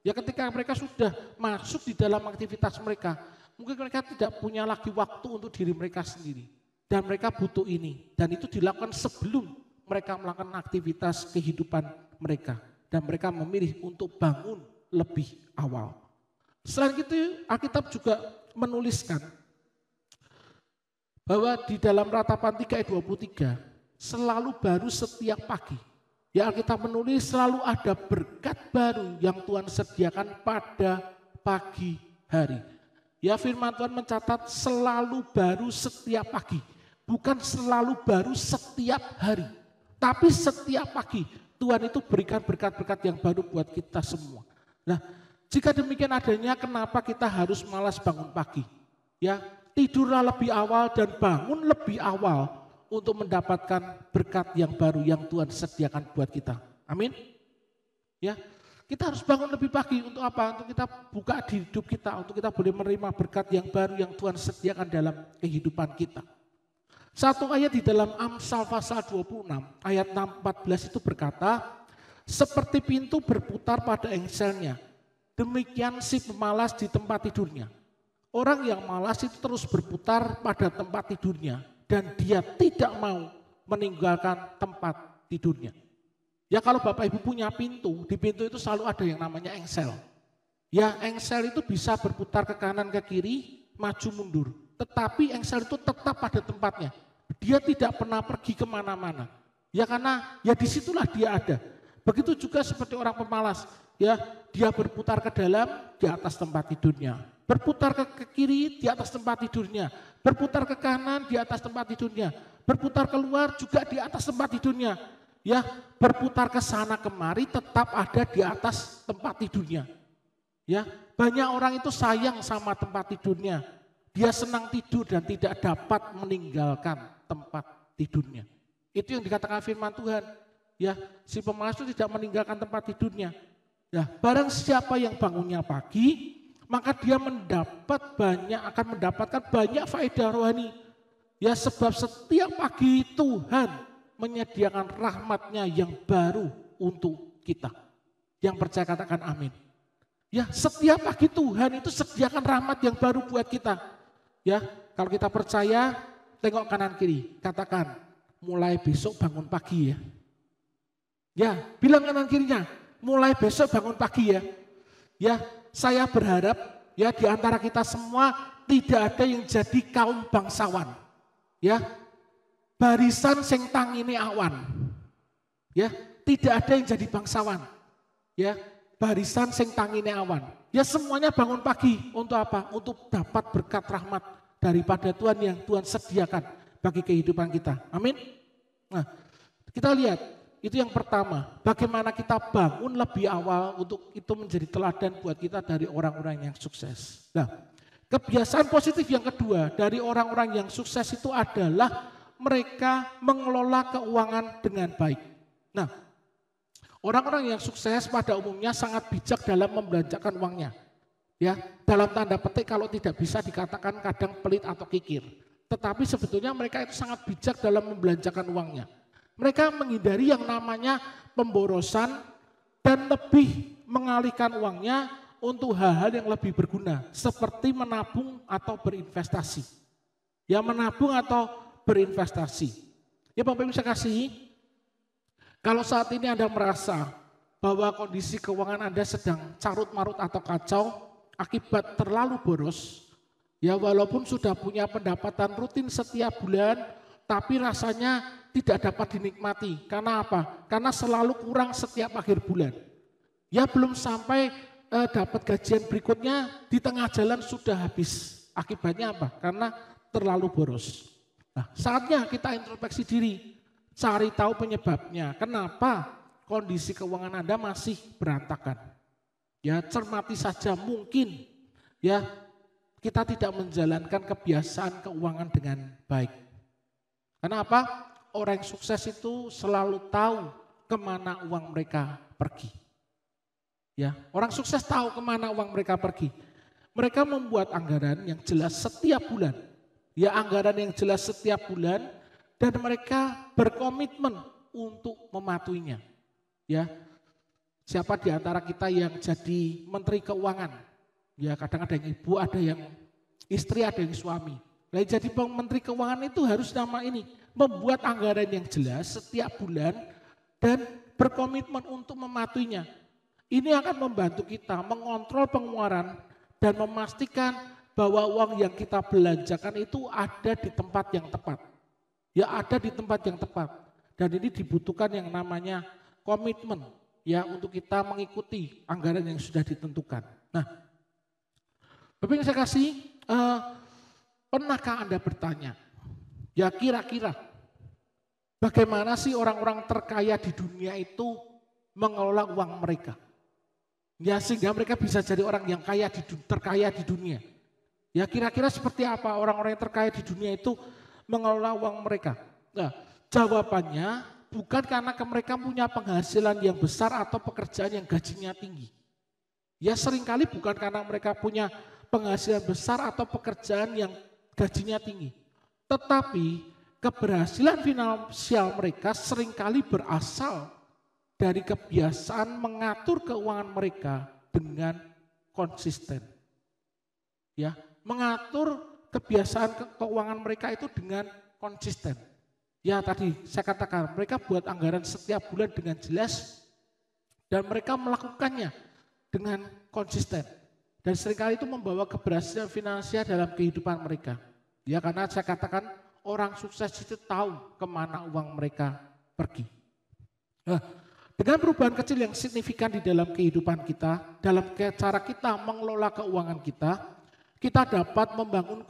S5: Ya ketika mereka sudah masuk di dalam aktivitas mereka, mungkin mereka tidak punya lagi waktu untuk diri mereka sendiri. Dan mereka butuh ini. Dan itu dilakukan sebelum mereka melakukan aktivitas kehidupan mereka. Dan mereka memilih untuk bangun lebih awal. Selain itu Alkitab juga menuliskan bahwa di dalam Ratapan 3 ayat 23 selalu baru setiap pagi. Ya, Alkitab menulis selalu ada berkat baru yang Tuhan sediakan pada pagi hari. Ya, firman Tuhan mencatat selalu baru setiap pagi. Bukan selalu baru setiap hari. Tapi setiap pagi Tuhan itu berikan berkat-berkat yang baru buat kita semua. Nah, jika demikian adanya, kenapa kita harus malas bangun pagi? Ya, tidurlah lebih awal dan bangun lebih awal untuk mendapatkan berkat yang baru yang Tuhan sediakan buat kita. Amin. Ya, kita harus bangun lebih pagi untuk apa? Untuk kita buka di hidup kita, untuk kita boleh menerima berkat yang baru yang Tuhan sediakan dalam kehidupan kita. Satu ayat di dalam Amsal pasal 26 ayat 6-14 itu berkata, seperti pintu berputar pada engselnya, demikian si pemalas di tempat tidurnya. Orang yang malas itu terus berputar pada tempat tidurnya dan dia tidak mau meninggalkan tempat tidurnya. Ya, kalau Bapak Ibu punya pintu, di pintu itu selalu ada yang namanya engsel. Ya, engsel itu bisa berputar ke kanan ke kiri, maju mundur. Tetapi engsel itu tetap pada tempatnya. Dia tidak pernah pergi kemana-mana. Ya, karena ya disitulah dia ada. Begitu juga seperti orang pemalas. Ya, dia berputar ke dalam di atas tempat tidurnya. Berputar ke kiri di atas tempat tidurnya. Berputar ke kanan di atas tempat tidurnya. Berputar keluar juga di atas tempat tidurnya. Ya, berputar ke sana kemari tetap ada di atas tempat tidurnya. Ya, banyak orang itu sayang sama tempat tidurnya. Dia senang tidur dan tidak dapat meninggalkan tempat tidurnya. Itu yang dikatakan firman Tuhan. Ya, si pemalas itu tidak meninggalkan tempat tidurnya. Ya, barang siapa yang bangunnya pagi, maka dia akan mendapatkan banyak faedah rohani. Ya, sebab setiap pagi Tuhan menyediakan rahmat-Nya yang baru untuk kita. Yang percaya katakan amin. Ya, setiap pagi Tuhan itu sediakan rahmat yang baru buat kita. Ya, kalau kita percaya, tengok kanan kiri, katakan mulai besok bangun pagi ya. Ya, bilang kanan kirinya, mulai besok bangun pagi ya. Ya, saya berharap ya di antara kita semua tidak ada yang jadi kaum bangsawan. Ya, barisan sing tangine awan. Ya, tidak ada yang jadi bangsawan. Ya, barisan sing tangine awan. Ya, semuanya bangun pagi untuk apa? Untuk dapat berkat rahmat daripada Tuhan yang Tuhan sediakan bagi kehidupan kita. Amin. Nah, kita lihat itu yang pertama, bagaimana kita bangun lebih awal untuk itu menjadi teladan buat kita dari orang-orang yang sukses. Nah, kebiasaan positif yang kedua dari orang-orang yang sukses itu adalah mereka mengelola keuangan dengan baik. Nah, orang-orang yang sukses pada umumnya sangat bijak dalam membelanjakan uangnya. Ya, dalam tanda petik kalau tidak bisa dikatakan kadang pelit atau kikir. Tetapi sebetulnya mereka itu sangat bijak dalam membelanjakan uangnya. Mereka menghindari yang namanya pemborosan dan lebih mengalihkan uangnya untuk hal-hal yang lebih berguna. Seperti menabung atau berinvestasi. Ya, menabung atau berinvestasi. Ya, Bapak Ibu saya kasihi, kalau saat ini Anda merasa bahwa kondisi keuangan Anda sedang carut-marut atau kacau akibat terlalu boros, ya walaupun sudah punya pendapatan rutin setiap bulan, tapi rasanya tidak dapat dinikmati. Karena apa? Karena selalu kurang setiap akhir bulan. Ya belum sampai dapat gajian berikutnya, di tengah jalan sudah habis. Akibatnya apa? Karena terlalu boros. Nah, saatnya kita introspeksi diri, cari tahu penyebabnya. Kenapa kondisi keuangan Anda masih berantakan? Ya, cermati saja, mungkin ya kita tidak menjalankan kebiasaan keuangan dengan baik. Karena apa? Orang yang sukses itu selalu tahu kemana uang mereka pergi. Ya, orang sukses tahu kemana uang mereka pergi. Mereka membuat anggaran yang jelas setiap bulan. Ya, anggaran yang jelas setiap bulan dan mereka berkomitmen untuk mematuhinya. Ya. Siapa di antara kita yang jadi menteri keuangan? Ya, kadang ada yang ibu, ada yang istri, ada yang suami. Nah, jadi Menteri Keuangan itu harus nama ini, membuat anggaran yang jelas setiap bulan dan berkomitmen untuk mematuhinya. Ini akan membantu kita mengontrol pengeluaran dan memastikan bahwa uang yang kita belanjakan itu ada di tempat yang tepat. Ya, ada di tempat yang tepat. Dan ini dibutuhkan yang namanya komitmen ya untuk kita mengikuti anggaran yang sudah ditentukan. Nah, Bapak yang saya kasih, pernahkah Anda bertanya, ya kira-kira bagaimana sih orang-orang terkaya di dunia itu mengelola uang mereka? Ya sehingga mereka bisa jadi orang yang terkaya di dunia. Ya kira-kira seperti apa orang-orang yang terkaya di dunia itu mengelola uang mereka? Nah, jawabannya bukan karena mereka punya penghasilan yang besar atau pekerjaan yang gajinya tinggi. Ya seringkali bukan karena mereka punya penghasilan besar atau pekerjaan yang gajinya tinggi. Tetapi keberhasilan finansial mereka seringkali berasal dari kebiasaan mengatur keuangan mereka dengan konsisten. Ya, mengatur kebiasaan keuangan mereka itu dengan konsisten. Ya tadi saya katakan mereka buat anggaran setiap bulan dengan jelas dan mereka melakukannya dengan konsisten. Dan seringkali itu membawa keberhasilan finansial dalam kehidupan mereka. Ya karena saya katakan orang sukses itu tahu kemana uang mereka pergi. Nah, dengan perubahan kecil yang signifikan di dalam kehidupan kita, dalam cara kita mengelola keuangan kita dapat membangun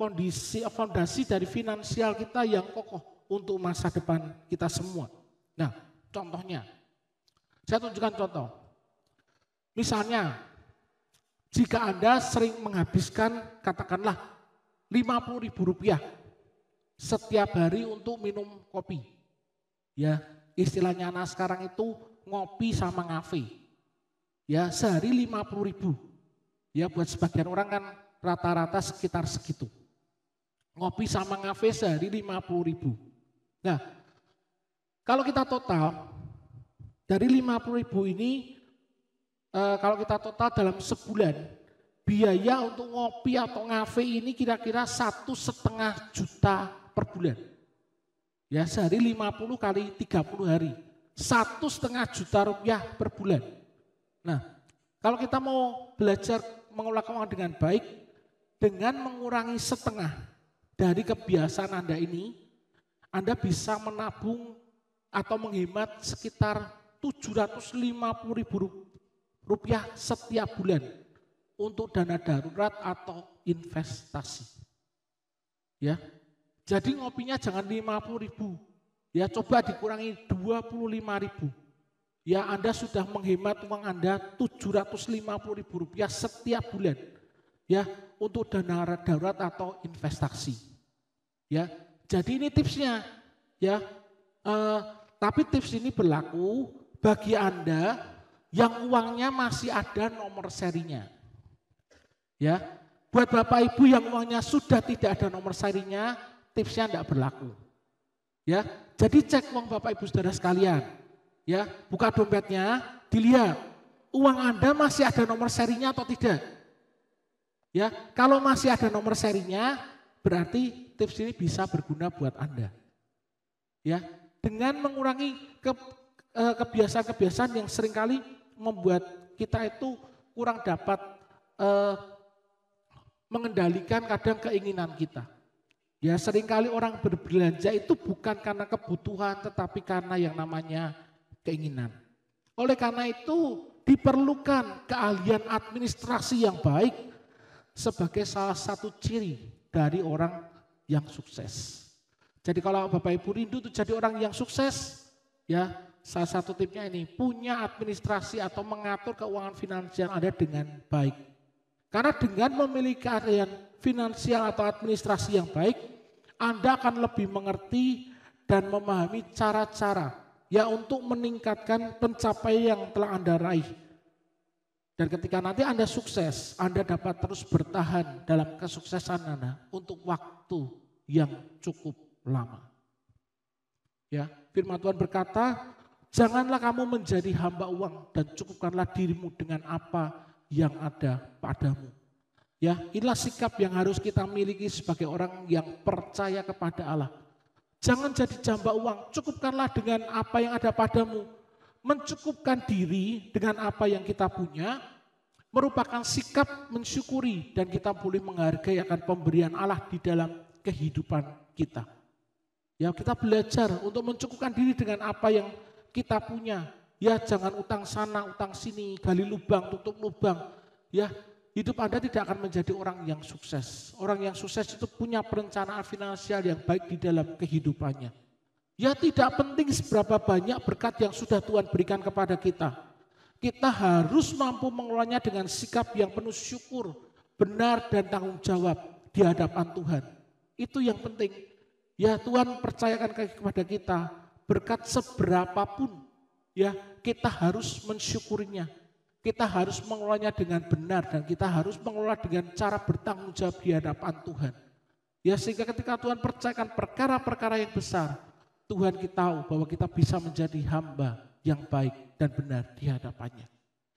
S5: fondasi dari finansial kita yang kokoh untuk masa depan kita semua. Nah, contohnya, saya tunjukkan contoh. Misalnya, jika Anda sering menghabiskan katakanlah Rp50.000 setiap hari untuk minum kopi. Ya, istilahnya anak sekarang itu ngopi sama ngafe. Ya, sehari 50.000. Ya, buat sebagian orang kan rata-rata sekitar segitu. Ngopi sama ngafe sehari 50.000. Nah, kalau kita total dari 50.000 ini, kalau kita total dalam sebulan, biaya untuk ngopi atau ngafe ini kira-kira 1,5 juta per bulan. Ya, sehari 50 kali 30 hari, 1,5 juta rupiah per bulan. Nah, kalau kita mau belajar mengelola keuangan dengan baik, dengan mengurangi setengah dari kebiasaan Anda ini, Anda bisa menabung atau menghemat sekitar Rp750.000 setiap bulan untuk dana darurat atau investasi. Ya, jadi ngopinya jangan 50.000, ya coba dikurangi 25.000. Ya Anda sudah menghemat uang Anda Rp750.000 setiap bulan, ya untuk dana darurat atau investasi. Ya, jadi ini tipsnya, ya. Tapi tips ini berlaku bagi Anda yang uangnya masih ada nomor serinya. Ya, buat Bapak Ibu yang uangnya sudah tidak ada nomor serinya, tipsnya tidak berlaku. Ya, jadi cek uang Bapak Ibu saudara sekalian. Ya, buka dompetnya, dilihat uang Anda masih ada nomor serinya atau tidak. Ya, kalau masih ada nomor serinya, berarti tips ini bisa berguna buat Anda. Ya, dengan mengurangi kebiasaan-kebiasaan yang seringkali membuat kita itu kurang dapat mengendalikan kadang keinginan kita. Ya, seringkali orang berbelanja itu bukan karena kebutuhan tetapi karena yang namanya keinginan. Oleh karena itu diperlukan keahlian administrasi yang baik sebagai salah satu ciri dari orang yang sukses. Jadi kalau Bapak Ibu rindu itu jadi orang yang sukses, ya salah satu tipsnya ini, punya administrasi atau mengatur keuangan finansial Anda dengan baik. Karena dengan memiliki keahlian finansial atau administrasi yang baik, Anda akan lebih mengerti dan memahami cara-cara ya untuk meningkatkan pencapaian yang telah Anda raih. Dan ketika nanti Anda sukses, Anda dapat terus bertahan dalam kesuksesan Anda untuk waktu yang cukup lama. Ya, firman Tuhan berkata, janganlah kamu menjadi hamba uang dan cukupkanlah dirimu dengan apa yang ada padamu. Ya, inilah sikap yang harus kita miliki sebagai orang yang percaya kepada Allah. Jangan jadi jamba uang, cukupkanlah dengan apa yang ada padamu. Mencukupkan diri dengan apa yang kita punya merupakan sikap mensyukuri dan kita boleh menghargai akan pemberian Allah di dalam kehidupan kita. Ya, kita belajar untuk mencukupkan diri dengan apa yang kita punya. Ya, jangan utang sana, utang sini, gali lubang, tutup lubang. Ya, hidup Anda tidak akan menjadi orang yang sukses. Orang yang sukses itu punya perencanaan finansial yang baik di dalam kehidupannya. Ya, tidak penting seberapa banyak berkat yang sudah Tuhan berikan kepada kita. Kita harus mampu mengelolanya dengan sikap yang penuh syukur, benar dan tanggung jawab di hadapan Tuhan. Itu yang penting. Ya, Tuhan percayakan kepada kita berkat seberapapun, ya kita harus mensyukurinya. Kita harus mengelolanya dengan benar dan kita harus mengelola dengan cara bertanggung jawab di hadapan Tuhan. Ya, sehingga ketika Tuhan percayakan perkara-perkara yang besar, Tuhan kita tahu bahwa kita bisa menjadi hamba yang baik dan benar di hadapannya.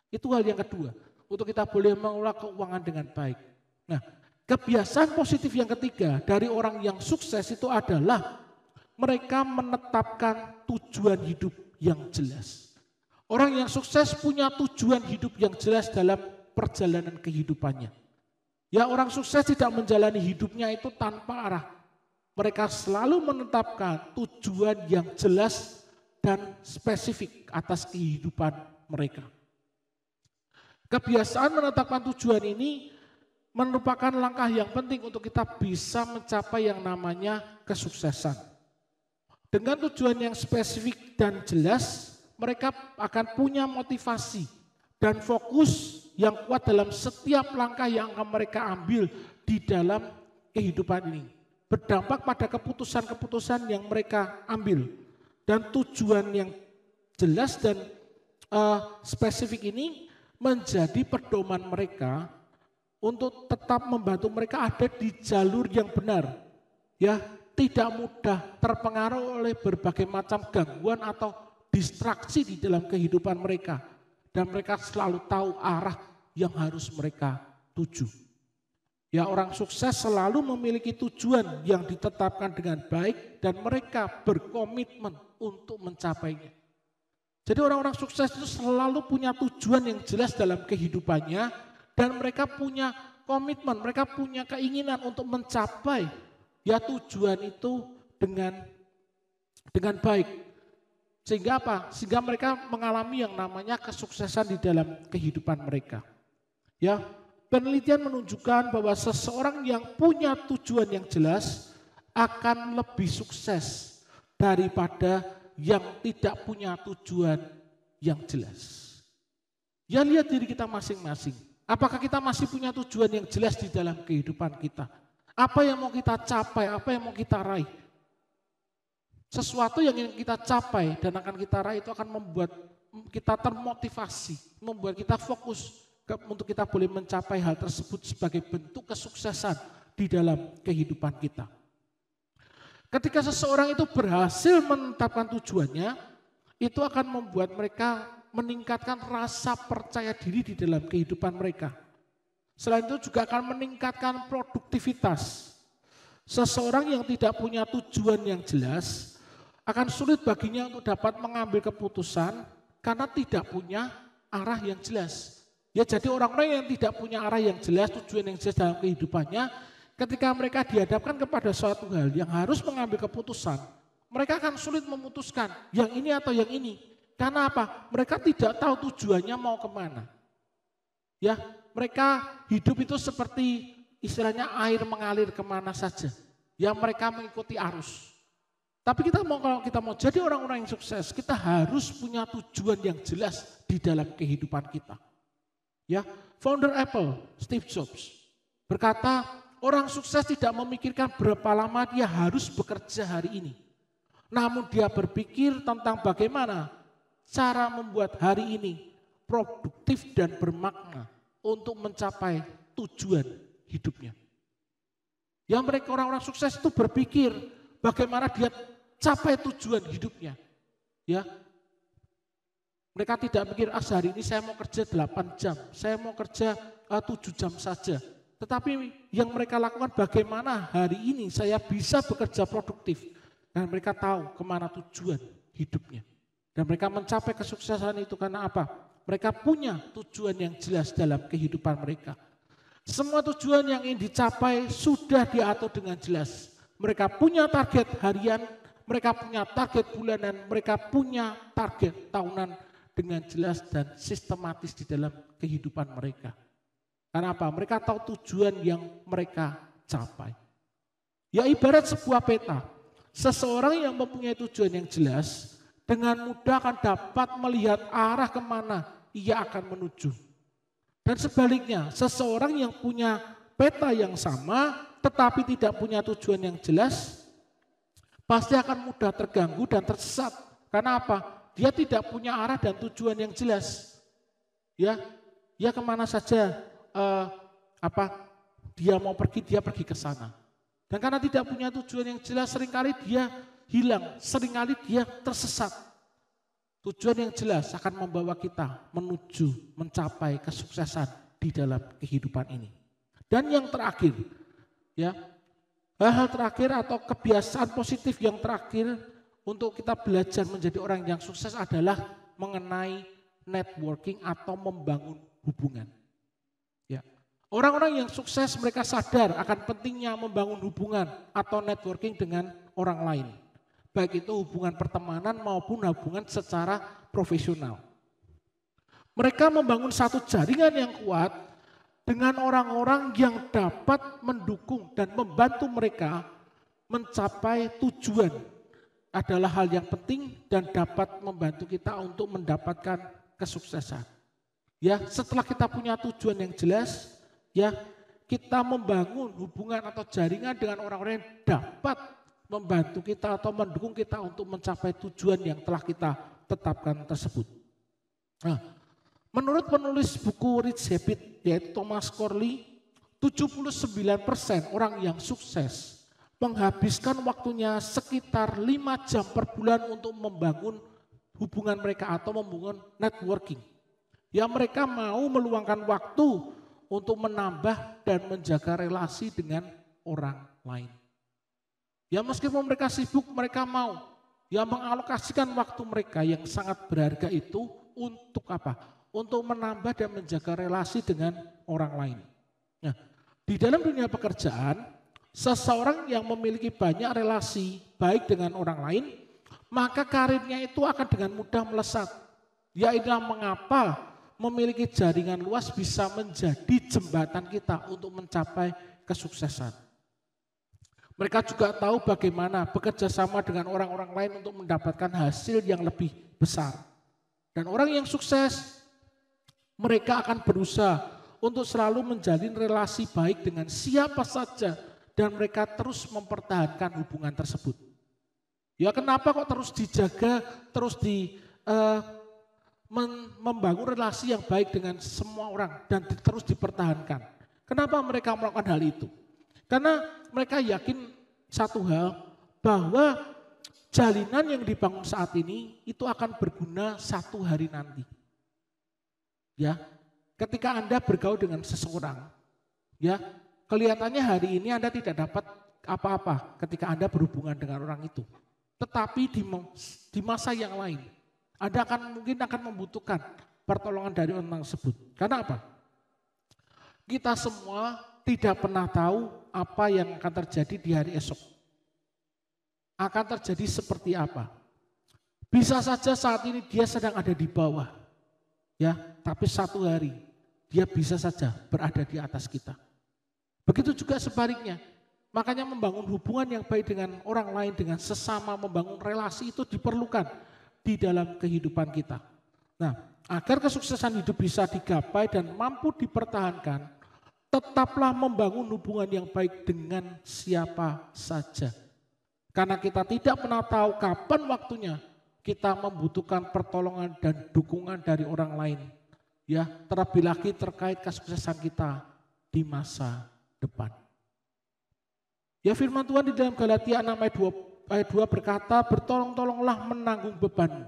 S5: Itu hal yang kedua, untuk kita boleh mengelola keuangan dengan baik. Nah, kebiasaan positif yang ketiga dari orang yang sukses itu adalah mereka menetapkan tujuan hidup yang jelas. Orang yang sukses punya tujuan hidup yang jelas dalam perjalanan kehidupannya. Ya, orang sukses tidak menjalani hidupnya itu tanpa arah. Mereka selalu menetapkan tujuan yang jelas dan spesifik atas kehidupan mereka. Kebiasaan menetapkan tujuan ini merupakan langkah yang penting untuk kita bisa mencapai yang namanya kesuksesan. Dengan tujuan yang spesifik dan jelas, mereka akan punya motivasi dan fokus yang kuat dalam setiap langkah yang akan mereka ambil di dalam kehidupan ini. Berdampak pada keputusan-keputusan yang mereka ambil. Dan tujuan yang jelas dan spesifik ini menjadi pedoman mereka untuk tetap membantu mereka ada di jalur yang benar. Ya, tidak mudah terpengaruh oleh berbagai macam gangguan atau distraksi di dalam kehidupan mereka. Dan mereka selalu tahu arah yang harus mereka tuju. Ya, orang sukses selalu memiliki tujuan yang ditetapkan dengan baik dan mereka berkomitmen untuk mencapainya. Jadi orang-orang sukses itu selalu punya tujuan yang jelas dalam kehidupannya dan mereka punya komitmen, mereka punya keinginan untuk mencapai ya tujuan itu dengan baik. Sehingga apa? Sehingga mereka mengalami yang namanya kesuksesan di dalam kehidupan mereka. Ya, penelitian menunjukkan bahwa seseorang yang punya tujuan yang jelas akan lebih sukses daripada yang tidak punya tujuan yang jelas. Ya, lihat diri kita masing-masing. Apakah kita masih punya tujuan yang jelas di dalam kehidupan kita? Apa yang mau kita capai, apa yang mau kita raih? Sesuatu yang ingin kita capai dan akan kita raih itu akan membuat kita termotivasi, membuat kita fokus untuk kita boleh mencapai hal tersebut sebagai bentuk kesuksesan di dalam kehidupan kita. Ketika seseorang itu berhasil menetapkan tujuannya, itu akan membuat mereka meningkatkan rasa percaya diri di dalam kehidupan mereka. Selain itu juga akan meningkatkan produktivitas. Seseorang yang tidak punya tujuan yang jelas akan sulit baginya untuk dapat mengambil keputusan karena tidak punya arah yang jelas. Ya, jadi orang-orang yang tidak punya arah yang jelas, tujuan yang jelas dalam kehidupannya, ketika mereka dihadapkan kepada suatu hal yang harus mengambil keputusan, mereka akan sulit memutuskan yang ini atau yang ini. Karena apa? Mereka tidak tahu tujuannya mau kemana. Ya, mereka hidup itu seperti istilahnya air mengalir kemana saja. Yang mereka mengikuti arus. Tapi kalau kita mau jadi orang-orang yang sukses, kita harus punya tujuan yang jelas di dalam kehidupan kita. Ya, founder Apple, Steve Jobs, berkata, orang sukses tidak memikirkan berapa lama dia harus bekerja hari ini. Namun dia berpikir tentang bagaimana cara membuat hari ini produktif dan bermakna untuk mencapai tujuan hidupnya. Yang mereka orang-orang sukses itu berpikir bagaimana dia capai tujuan hidupnya. Ya. Mereka tidak mikir, sehari ini saya mau kerja 8 jam, saya mau kerja 7 jam saja. Tetapi yang mereka lakukan bagaimana hari ini saya bisa bekerja produktif. Dan mereka tahu kemana tujuan hidupnya. Dan mereka mencapai kesuksesan itu karena apa? Mereka punya tujuan yang jelas dalam kehidupan mereka. Semua tujuan yang ingin dicapai sudah diatur dengan jelas. Mereka punya target harian, mereka punya target bulanan, mereka punya target tahunan dengan jelas dan sistematis di dalam kehidupan mereka. Karena apa? Mereka tahu tujuan yang mereka capai. Ya ibarat sebuah peta. Seseorang yang mempunyai tujuan yang jelas, dengan mudah akan dapat melihat arah kemana ia akan menuju. Dan sebaliknya, seseorang yang punya peta yang sama, tetapi tidak punya tujuan yang jelas, pasti akan mudah terganggu dan tersesat. Karena apa? Dia tidak punya arah dan tujuan yang jelas. Ya kemana saja dia mau pergi, dia pergi ke sana. Dan karena tidak punya tujuan yang jelas, seringkali dia hilang, seringkali dia tersesat. Tujuan yang jelas akan membawa kita menuju mencapai kesuksesan di dalam kehidupan ini. Dan yang terakhir, hal-hal terakhir atau kebiasaan positif yang terakhir untuk kita belajar menjadi orang yang sukses adalah mengenai networking atau membangun hubungan. Orang-orang yang sukses mereka sadar akan pentingnya membangun hubungan atau networking dengan orang lain. Baik itu hubungan pertemanan maupun hubungan secara profesional. Mereka membangun satu jaringan yang kuat dengan orang-orang yang dapat mendukung dan membantu mereka mencapai tujuan. Adalah hal yang penting dan dapat membantu kita untuk mendapatkan kesuksesan. Setelah kita punya tujuan yang jelas, kita membangun hubungan atau jaringan dengan orang-orang yang dapat membantu kita atau mendukung kita untuk mencapai tujuan yang telah kita tetapkan tersebut. Nah, menurut penulis buku Rich Habit yaitu Thomas Corley, 79% orang yang sukses menghabiskan waktunya sekitar 5 jam per bulan untuk membangun hubungan mereka atau membangun networking. Mereka mau meluangkan waktu untuk menambah dan menjaga relasi dengan orang lain. Meskipun mereka sibuk, mereka mau mengalokasikan waktu mereka yang sangat berharga itu untuk apa? Untuk menambah dan menjaga relasi dengan orang lain. Nah, di dalam dunia pekerjaan, seseorang yang memiliki banyak relasi baik dengan orang lain, maka karirnya itu akan dengan mudah melesat. Inilah mengapa memiliki jaringan luas bisa menjadi jembatan kita untuk mencapai kesuksesan. Mereka juga tahu bagaimana bekerja sama dengan orang-orang lain untuk mendapatkan hasil yang lebih besar. Dan orang yang sukses, mereka akan berusaha untuk selalu menjalin relasi baik dengan siapa saja dan mereka terus mempertahankan hubungan tersebut. Kenapa kok terus dijaga, terus membangun relasi yang baik dengan semua orang dan terus dipertahankan. Kenapa mereka melakukan hal itu? Karena mereka yakin satu hal, bahwa jalinan yang dibangun saat ini itu akan berguna satu hari nanti. Ketika Anda bergaul dengan seseorang, kelihatannya hari ini Anda tidak dapat apa-apa ketika Anda berhubungan dengan orang itu. Tetapi di masa yang lain, Anda mungkin akan membutuhkan pertolongan dari orang tersebut. Karena apa? Kita semua tidak pernah tahu apa yang akan terjadi di hari esok. Akan terjadi seperti apa. Bisa saja saat ini dia sedang ada di bawah. Tapi satu hari dia bisa saja berada di atas kita. Begitu juga sebaliknya. Makanya membangun hubungan yang baik dengan orang lain, dengan sesama, membangun relasi itu diperlukan di dalam kehidupan kita. Nah, agar kesuksesan hidup bisa digapai dan mampu dipertahankan, tetaplah membangun hubungan yang baik dengan siapa saja. Karena kita tidak pernah tahu kapan waktunya kita membutuhkan pertolongan dan dukungan dari orang lain. Terlebih lagi terkait kesuksesan kita di masa depan. Firman Tuhan di dalam Galatia 6 ayat 2 berkata, bertolong-tolonglah menanggung bebanmu.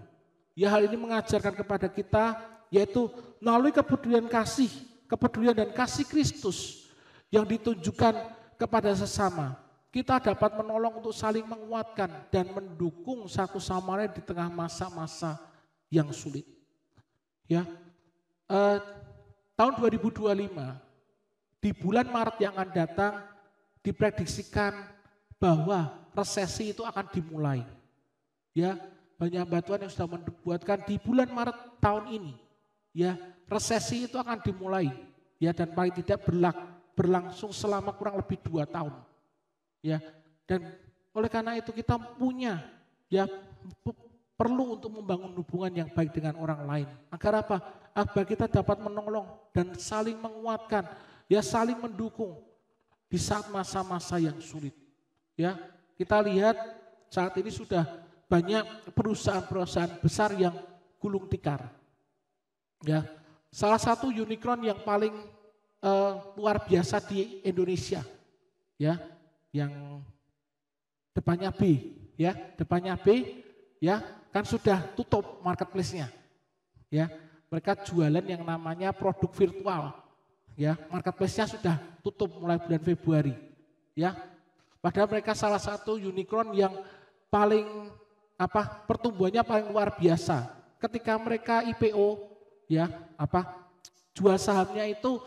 S5: Hal ini mengajarkan kepada kita, yaitu melalui kepedulian dan kasih Kristus yang ditunjukkan kepada sesama. Kita dapat menolong untuk saling menguatkan dan mendukung satu sama lain di tengah masa-masa yang sulit. Ya, tahun 2025 di bulan Maret yang akan datang diprediksikan bahwa resesi itu akan dimulai. Ya, banyak bantuan yang sudah membuatkan di bulan Maret tahun ini. Ya, resesi itu akan dimulai. Ya, dan paling tidak berlangsung selama kurang lebih 2 tahun. Ya, dan oleh karena itu kita punya ya perlu untuk membangun hubungan yang baik dengan orang lain. Agar apa? Agar kita dapat menolong dan saling menguatkan, ya saling mendukung di saat masa-masa yang sulit. Ya, kita lihat saat ini sudah banyak perusahaan-perusahaan besar yang gulung tikar. Ya, salah satu unicorn yang paling luar biasa di Indonesia, ya, yang depannya B, ya, depannya B, ya, kan sudah tutup marketplace-nya, ya, mereka jualan yang namanya produk virtual, ya, marketplace-nya sudah tutup mulai bulan Februari, ya, padahal mereka salah satu unicorn yang paling pertumbuhannya paling luar biasa. Ketika mereka IPO, ya, jual sahamnya itu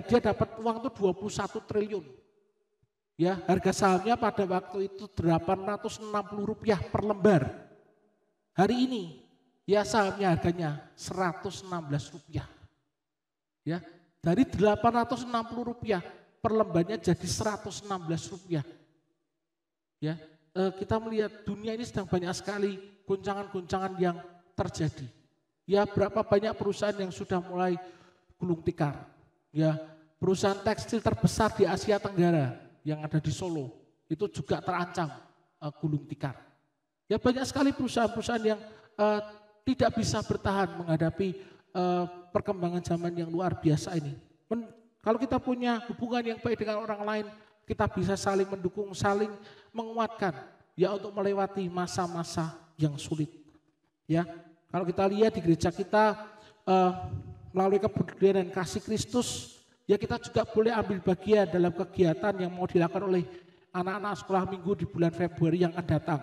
S5: dia dapat uang itu 21 triliun. Ya, harga sahamnya pada waktu itu Rp860 per lembar. Hari ini ya sahamnya harganya Rp116. Ya, dari Rp860 per lembarnya jadi Rp116. Ya, kita melihat dunia ini sedang banyak sekali goncangan-goncangan yang terjadi. Ya, berapa banyak perusahaan yang sudah mulai gulung tikar. Ya, perusahaan tekstil terbesar di Asia Tenggara yang ada di Solo itu juga terancam gulung tikar. Ya, banyak sekali perusahaan-perusahaan yang tidak bisa bertahan menghadapi perkembangan zaman yang luar biasa ini. Kalau kita punya hubungan yang baik dengan orang lain, kita bisa saling mendukung, saling menguatkan, ya, untuk melewati masa-masa yang sulit. Ya, kalau kita lihat di gereja kita melalui kepedulian dan kasih Kristus, ya kita juga boleh ambil bagian dalam kegiatan yang mau dilakukan oleh anak-anak sekolah minggu di bulan Februari yang akan datang.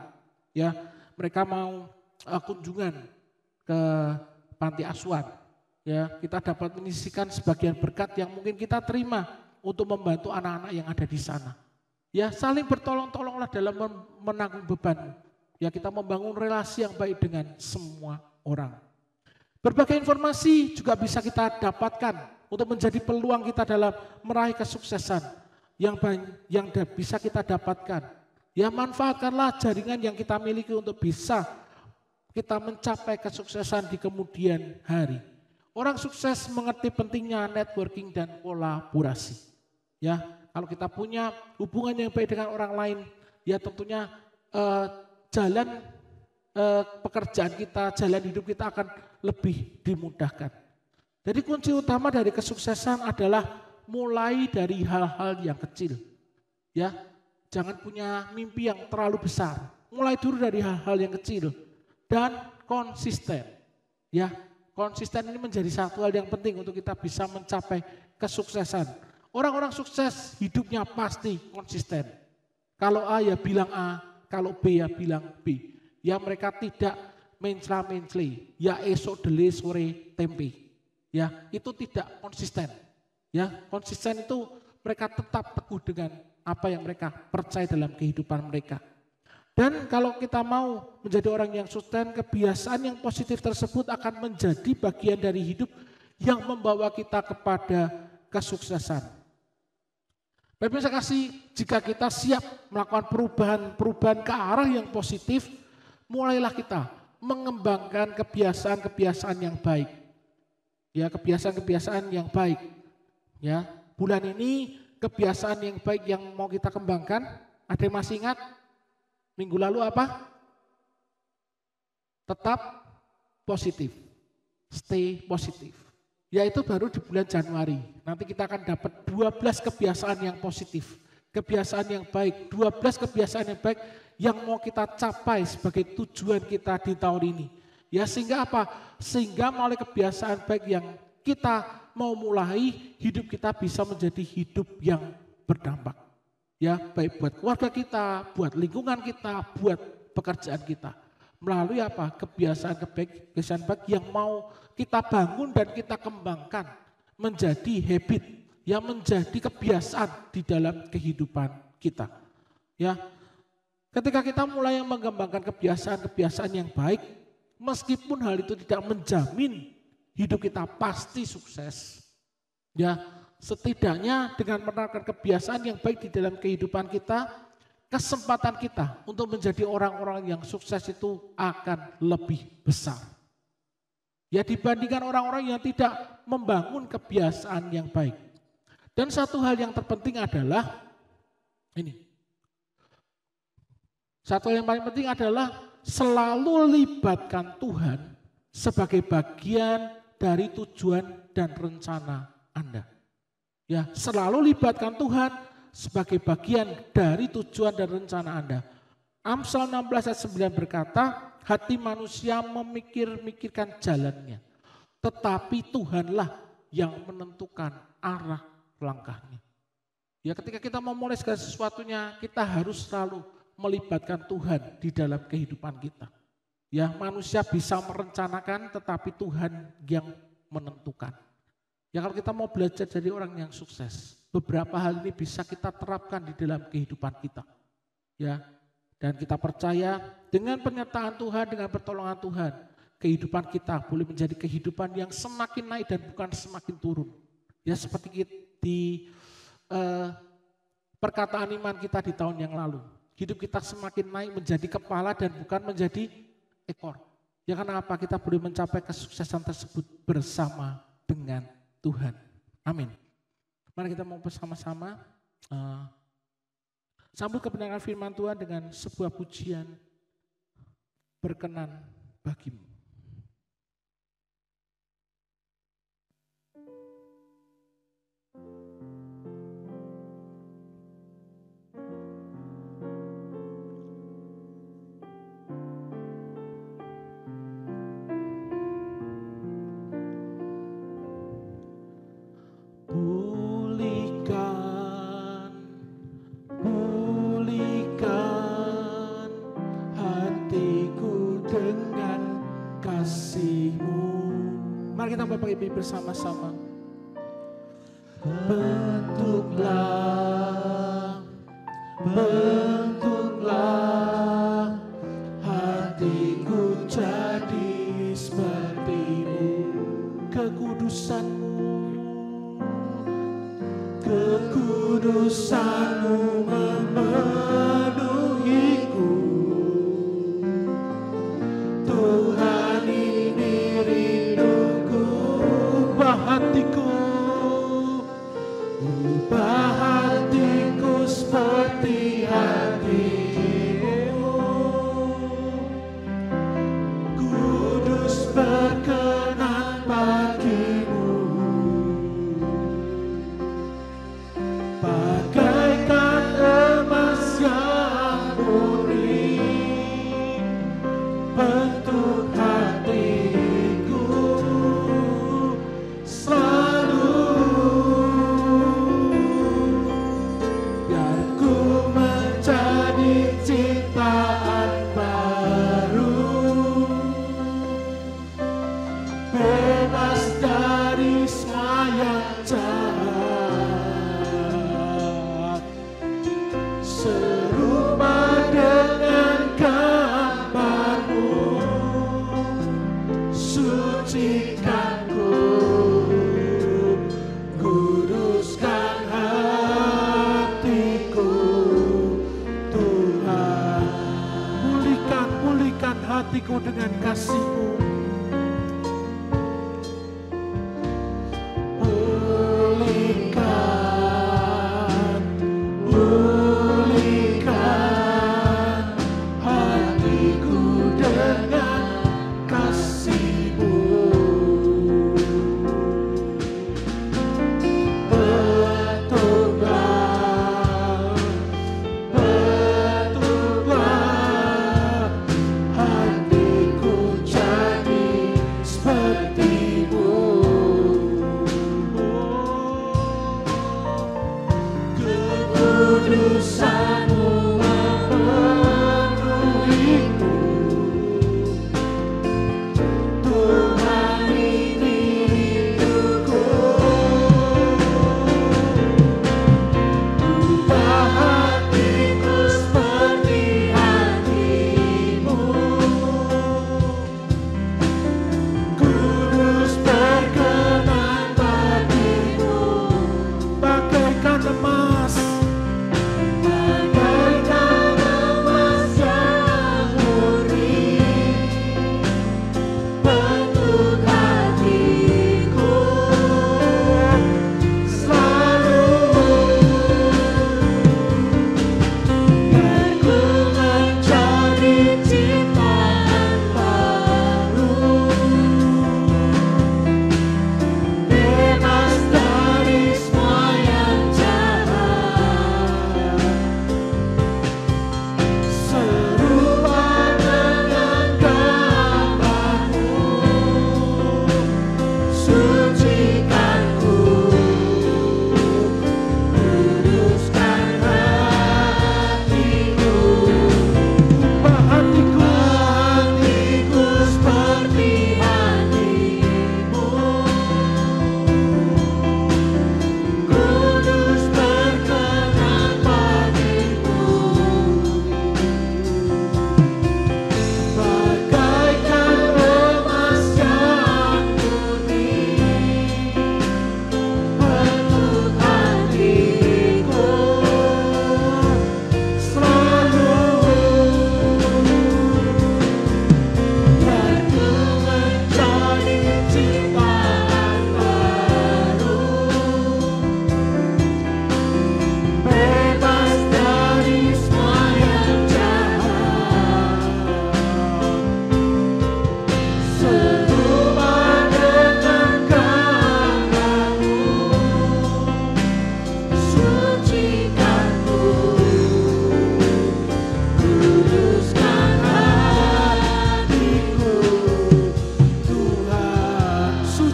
S5: Ya, mereka mau kunjungan ke panti asuhan. Ya, kita dapat menyisihkan sebagian berkat yang mungkin kita terima untuk membantu anak-anak yang ada di sana. Ya, saling bertolong-tolonglah dalam menanggung beban. Ya, kita membangun relasi yang baik dengan semua orang. Berbagai informasi juga bisa kita dapatkan untuk menjadi peluang kita dalam meraih kesuksesan yang bisa kita dapatkan. Ya, manfaatkanlah jaringan yang kita miliki untuk bisa kita mencapai kesuksesan di kemudian hari. Orang sukses mengerti pentingnya networking dan kolaborasi. Ya, kalau kita punya hubungan yang baik dengan orang lain, ya tentunya jalan pekerjaan kita, jalan hidup kita akan lebih dimudahkan. Jadi kunci utama dari kesuksesan adalah mulai dari hal-hal yang kecil. Ya, jangan punya mimpi yang terlalu besar. Mulai dulu dari hal-hal yang kecil dan konsisten. Ya, konsisten ini menjadi satu hal yang penting untuk kita bisa mencapai kesuksesan. Orang-orang sukses hidupnya pasti konsisten. Kalau A ya bilang A, kalau B ya bilang B. Ya, mereka tidak mencela-mencela, ya esok dele sore tempe. Ya, itu tidak konsisten. Ya, konsisten itu mereka tetap teguh dengan apa yang mereka percaya dalam kehidupan mereka. Dan kalau kita mau menjadi orang yang sukses, kebiasaan yang positif tersebut akan menjadi bagian dari hidup yang membawa kita kepada kesuksesan. Bapak saya kasih, jika kita siap melakukan perubahan ke arah yang positif, mulailah kita mengembangkan kebiasaan-kebiasaan yang baik. Ya, kebiasaan-kebiasaan yang baik. Ya, bulan ini kebiasaan yang baik yang mau kita kembangkan, ada yang masih ingat? Minggu lalu apa? Tetap positif. Stay positif. Ya, itu baru di bulan Januari. Nanti kita akan dapat 12 kebiasaan yang positif. Kebiasaan yang baik, 12 kebiasaan yang baik yang mau kita capai sebagai tujuan kita di tahun ini. Ya, sehingga apa? Sehingga melalui kebiasaan baik yang kita mau mulai, hidup kita bisa menjadi hidup yang berdampak. Ya, baik buat keluarga kita, buat lingkungan kita, buat pekerjaan kita. Melalui apa? Kebiasaan baik yang mau kita bangun dan kita kembangkan menjadi habit, yang menjadi kebiasaan di dalam kehidupan kita. Ya, ketika kita mulai mengembangkan kebiasaan-kebiasaan yang baik, meskipun hal itu tidak menjamin hidup kita pasti sukses. Ya, setidaknya dengan menerapkan kebiasaan yang baik di dalam kehidupan kita, kesempatan kita untuk menjadi orang-orang yang sukses itu akan lebih besar. Ya, dibandingkan orang-orang yang tidak membangun kebiasaan yang baik. Dan satu hal yang terpenting adalah ini. Satu hal yang paling penting adalah selalu libatkan Tuhan sebagai bagian dari tujuan dan rencana Anda. Ya, selalu libatkan Tuhan sebagai bagian dari tujuan dan rencana Anda. Amsal 16 ayat 9 berkata, hati manusia memikir-mikirkan jalannya, tetapi Tuhanlah yang menentukan arah langkahnya. Ya, ketika kita memulai segala sesuatunya, kita harus selalu melibatkan Tuhan di dalam kehidupan kita. Ya, manusia bisa merencanakan, tetapi Tuhan yang menentukan. Ya, kalau kita mau belajar jadi orang yang sukses, beberapa hal ini bisa kita terapkan di dalam kehidupan kita. Ya, dan kita percaya dengan penyertaan Tuhan, dengan pertolongan Tuhan, kehidupan kita boleh menjadi kehidupan yang semakin naik dan bukan semakin turun. Ya, seperti di perkataan iman kita di tahun yang lalu. Hidup kita semakin naik menjadi kepala dan bukan menjadi ekor. Ya, karena apa? Kita boleh mencapai kesuksesan tersebut bersama dengan Tuhan. Amin. Mari kita mau bersama-sama sambut kebenaran firman Tuhan dengan sebuah pujian berkenan bagimu. Mari kita Bapak Ibu bersama-sama. Bentuklah hatiku jadi seperti-Mu, kekudusan-Mu memenuhiku. Tuhan, ini rinduku, ubah hatiku seperti hati-Mu, kudus berkenan bagi-Mu, bagaikan emas yang murni, bentuk hatiku selalu, biar ku menjadi ciptaan baru, bebas dari semua yang jahat, serupa dengan gambar-Mu, sucikanku, kuduskan hatiku. Tuhan, pulihkan hatiku dengan kasih-Mu. Pulihkan hatiku dengan kasih-Mu. Bentuklah hatiku jadi seperti-Mu.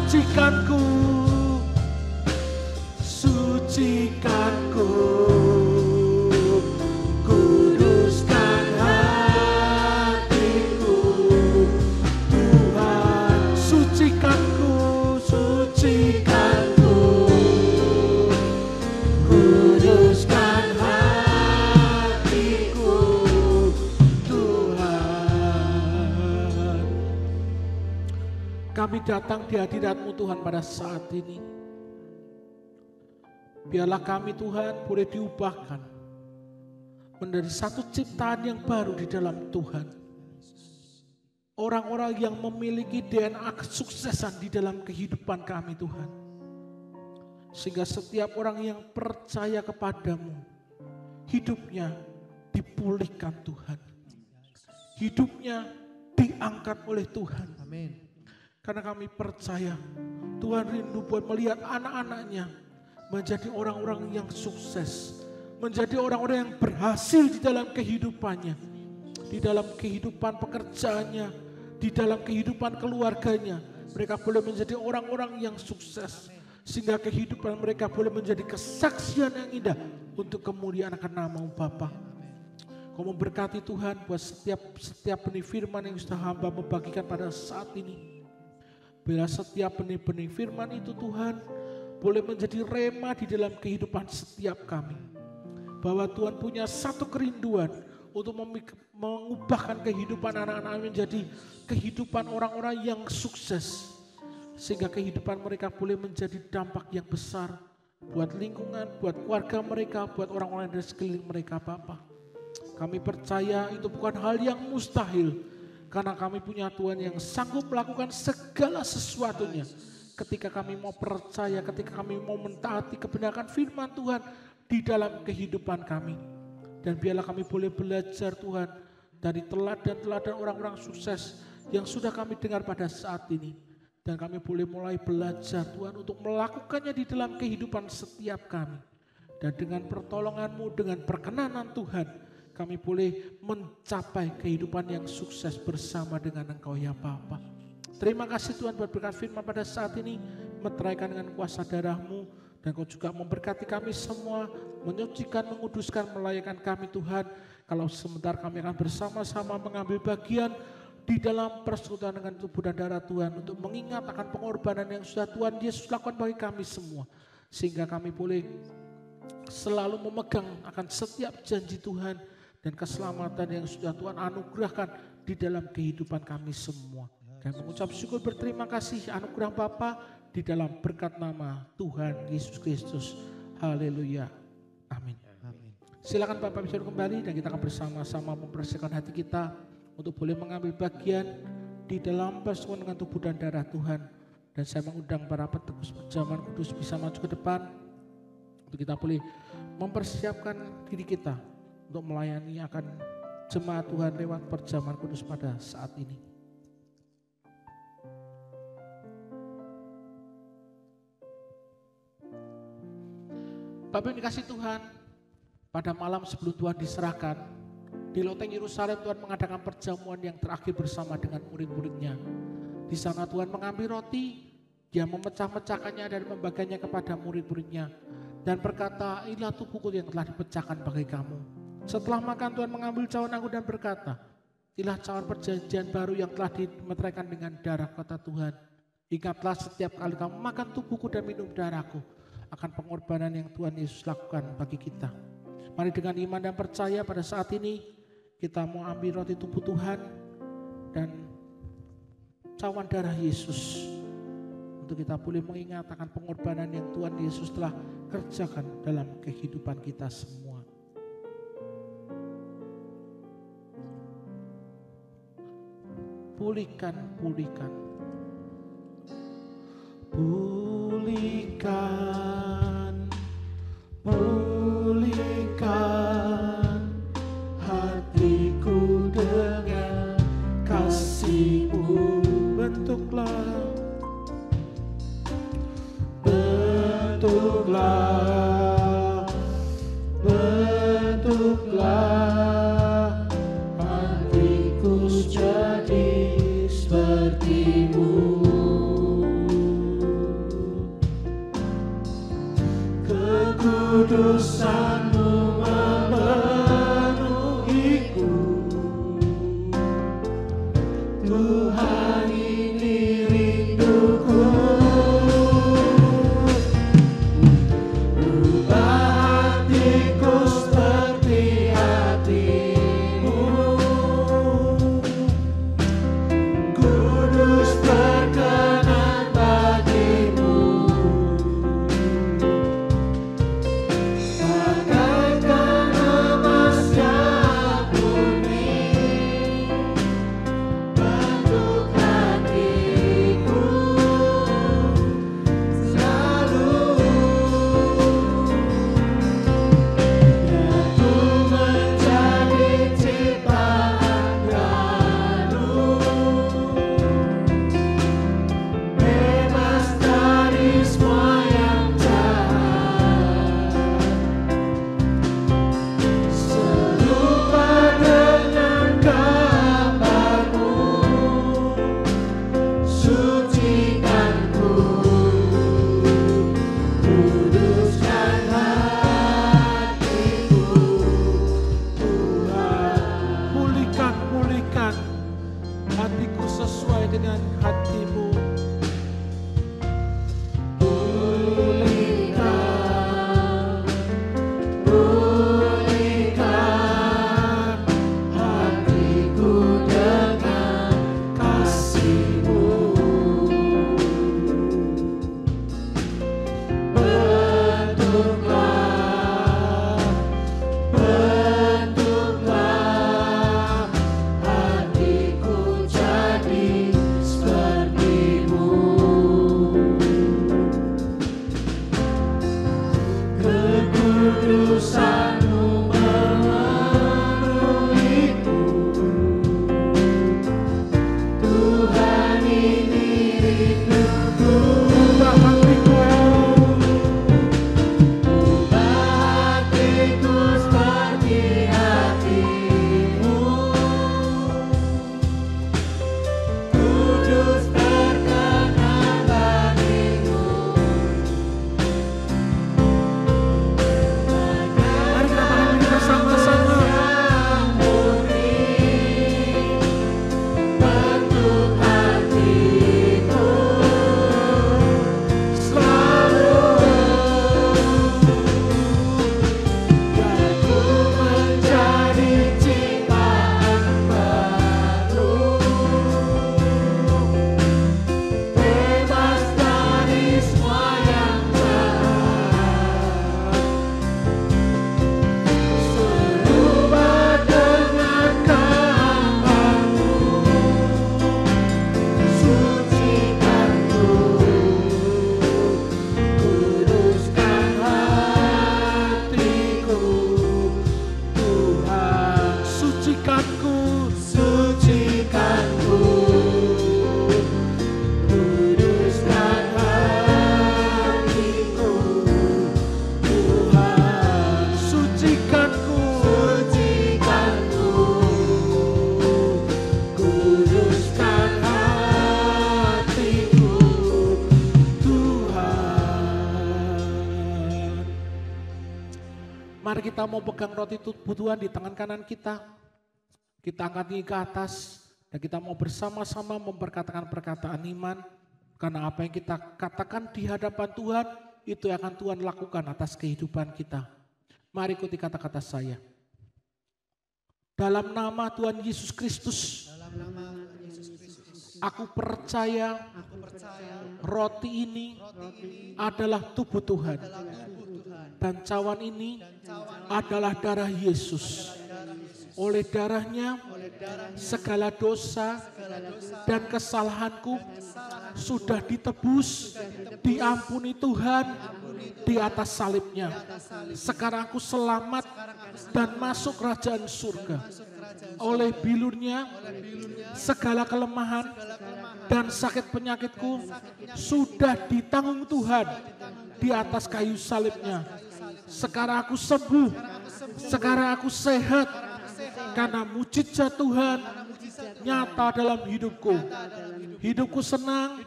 S5: sucikanku, sucikanku, kuduskan hatiku, Tuhan. Sucikanku, sucikanku, kuduskan hatiku, Tuhan. Kami datang di hadirat-Mu Tuhan pada saat ini. Biarlah kami Tuhan boleh diubahkan menjadi satu ciptaan yang baru di dalam Tuhan. Orang-orang yang memiliki DNA kesuksesan di dalam kehidupan kami Tuhan. Sehingga setiap orang yang percaya kepadamu, hidupnya dipulihkan Tuhan. Hidupnya diangkat oleh Tuhan.
S2: Amin.
S5: Karena kami percaya Tuhan rindu buat melihat anak-anaknya menjadi orang-orang yang sukses, menjadi orang-orang yang berhasil di dalam kehidupannya, di dalam kehidupan pekerjaannya, di dalam kehidupan keluarganya. Mereka boleh menjadi orang-orang yang sukses, sehingga kehidupan mereka boleh menjadi kesaksian yang indah untuk kemuliaan akan nama-Mu Bapa. Kau memberkati Tuhan buat setiap benih firman yang sudah hamba membagikan pada saat ini. Bila setiap benih-benih firman itu Tuhan boleh menjadi rema di dalam kehidupan setiap kami. Bahwa Tuhan punya satu kerinduan untuk mengubahkan kehidupan anak-anak menjadi kehidupan orang-orang yang sukses. Sehingga kehidupan mereka boleh menjadi dampak yang besar buat lingkungan, buat keluarga mereka, buat orang-orang dari sekeliling mereka Bapa. Kami percaya itu bukan hal yang mustahil. Karena kami punya Tuhan yang sanggup melakukan segala sesuatunya. Ketika kami mau percaya, ketika kami mau mentaati kebenaran firman Tuhan di dalam kehidupan kami. Dan biarlah kami boleh belajar Tuhan dari teladan-teladan orang-orang sukses yang sudah kami dengar pada saat ini. Dan kami boleh mulai belajar Tuhan untuk melakukannya di dalam kehidupan setiap kami. Dan dengan pertolongan-Mu, dengan perkenanan Tuhan, kami boleh mencapai kehidupan yang sukses bersama dengan Engkau ya Bapa. Terima kasih Tuhan buat berkat firman pada saat ini. Meteraikan dengan kuasa darah-Mu. Dan Kau juga memberkati kami semua. Menyucikan, menguduskan, melayakkan kami Tuhan. Kalau sebentar kami akan bersama-sama mengambil bagian di dalam persekutuan dengan tubuh dan darah Tuhan. Untuk mengingat akan pengorbanan yang sudah Tuhan Yesus lakukan bagi kami semua. Sehingga kami boleh selalu memegang akan setiap janji Tuhan. Dan keselamatan yang sudah Tuhan anugerahkan di dalam kehidupan kami semua. Dan mengucap syukur berterima kasih anugerah Bapa di dalam berkat nama Tuhan Yesus Kristus. Haleluya. Amin. Silakan Bapak bisa kembali dan kita akan bersama-sama mempersiapkan hati kita untuk boleh mengambil bagian di dalam persekutuan dengan tubuh dan darah Tuhan. Dan saya mengundang para petegus perjamuan kudus bisa maju ke depan untuk kita boleh mempersiapkan diri kita untuk melayani akan jemaat Tuhan lewat perjamuan kudus pada saat ini. Bapak dikasih Tuhan, pada malam sebelum Tuhan diserahkan, di loteng Yerusalem Tuhan mengadakan perjamuan yang terakhir bersama dengan murid-muridnya. Di sana Tuhan mengambil roti, Dia memecah-mecahkannya dan membagikannya kepada murid-muridnya. Dan berkata, inilah tubuhku yang telah dipecahkan bagi kamu. Setelah makan Tuhan mengambil cawan anggur dan berkata, inilah cawan perjanjian baru yang telah dimeteraikan dengan darah kata Tuhan. Ingatlah setiap kali kamu makan tubuhku dan minum darahku akan pengorbanan yang Tuhan Yesus lakukan bagi kita. Mari dengan iman dan percaya pada saat ini kita mau ambil roti tubuh Tuhan dan cawan darah Yesus. Untuk kita boleh mengingat akan pengorbanan yang Tuhan Yesus telah kerjakan dalam kehidupan kita semua. Pulihkan, pulihkan. Pulihkan, pulihkan hatiku dengan kasih-Mu. Bentuklah, bentuklah, bentuklah hatiku jadi seperti-Mu. kekudusanmu memenuhiku. Tuhan ini rinduku. Ubah hatiku seperti hatimu. Kudus berkenan bagimu. Bagaikan emas yang murni, bentuk hatiku selalu. Aku menjadi ciptaan baru, bebas dari semua yang jahat, serupa dengan gambarmu. Sucikanku, kuduskan hatiku, Tuhan. Pulihkan hatiku sesuai dengan hatimu. Pulihkan hatiku dengan kasih-Mu. Bentuklah hatiku jadi seperti-Mu. Kekudusan-Mu memenuhiku. Tuhan ini rinduku. Ubah hatiku. Ubah hatiku seperti hati-Mu. Kudus berkenan bagimu. Mari kita bangun bersama-sama. Bentuk hatiku selalu. Aku menjadi ciptaan baru, bebas dari semua yang jahat, serupa dengan gambarmu. Sucikanku, kuduskan hatiku, Tuhan. Sucikanku, kuduskan hatiku, Tuhan. Sucikanku, kuduskan hatiku, Tuhan. Mari kita mau pegang roti tubuh Tuhan di tangan kanan kita. Kita angkat tinggi ke atas dan kita mau bersama-sama memperkatakan perkataan iman. Karena apa yang kita katakan di hadapan Tuhan, itu yang akan Tuhan lakukan atas kehidupan kita. Mari ikuti kata-kata saya. Dalam nama Tuhan Yesus Kristus, aku percaya roti ini adalah tubuh Tuhan. Dan cawan ini adalah darah Yesus. Oleh darahnya, segala dosa dan kesalahanku sudah ditebus, diampuni Tuhan di atas salibnya. Sekarang aku selamat dan masuk kerajaan surga. Oleh bilurnya, segala kelemahan dan sakit penyakitku sudah ditanggung Tuhan di atas kayu salibnya. Sekarang aku sembuh, sekarang aku sehat, karena mujizat Tuhan nyata dalam hidupku. Hidupku senang,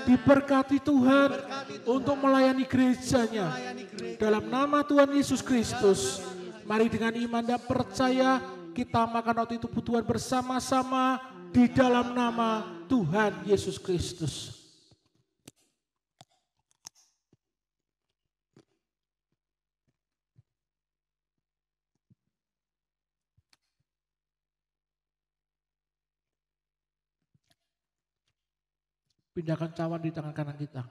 S5: Diberkati Tuhan untuk melayani gerejanya. Dalam nama Tuhan Yesus Kristus, mari dengan iman dan percaya kita makan roti tubuh Tuhan bersama-sama di dalam nama Tuhan Yesus Kristus. Pindahkan cawan di tangan kanan kita.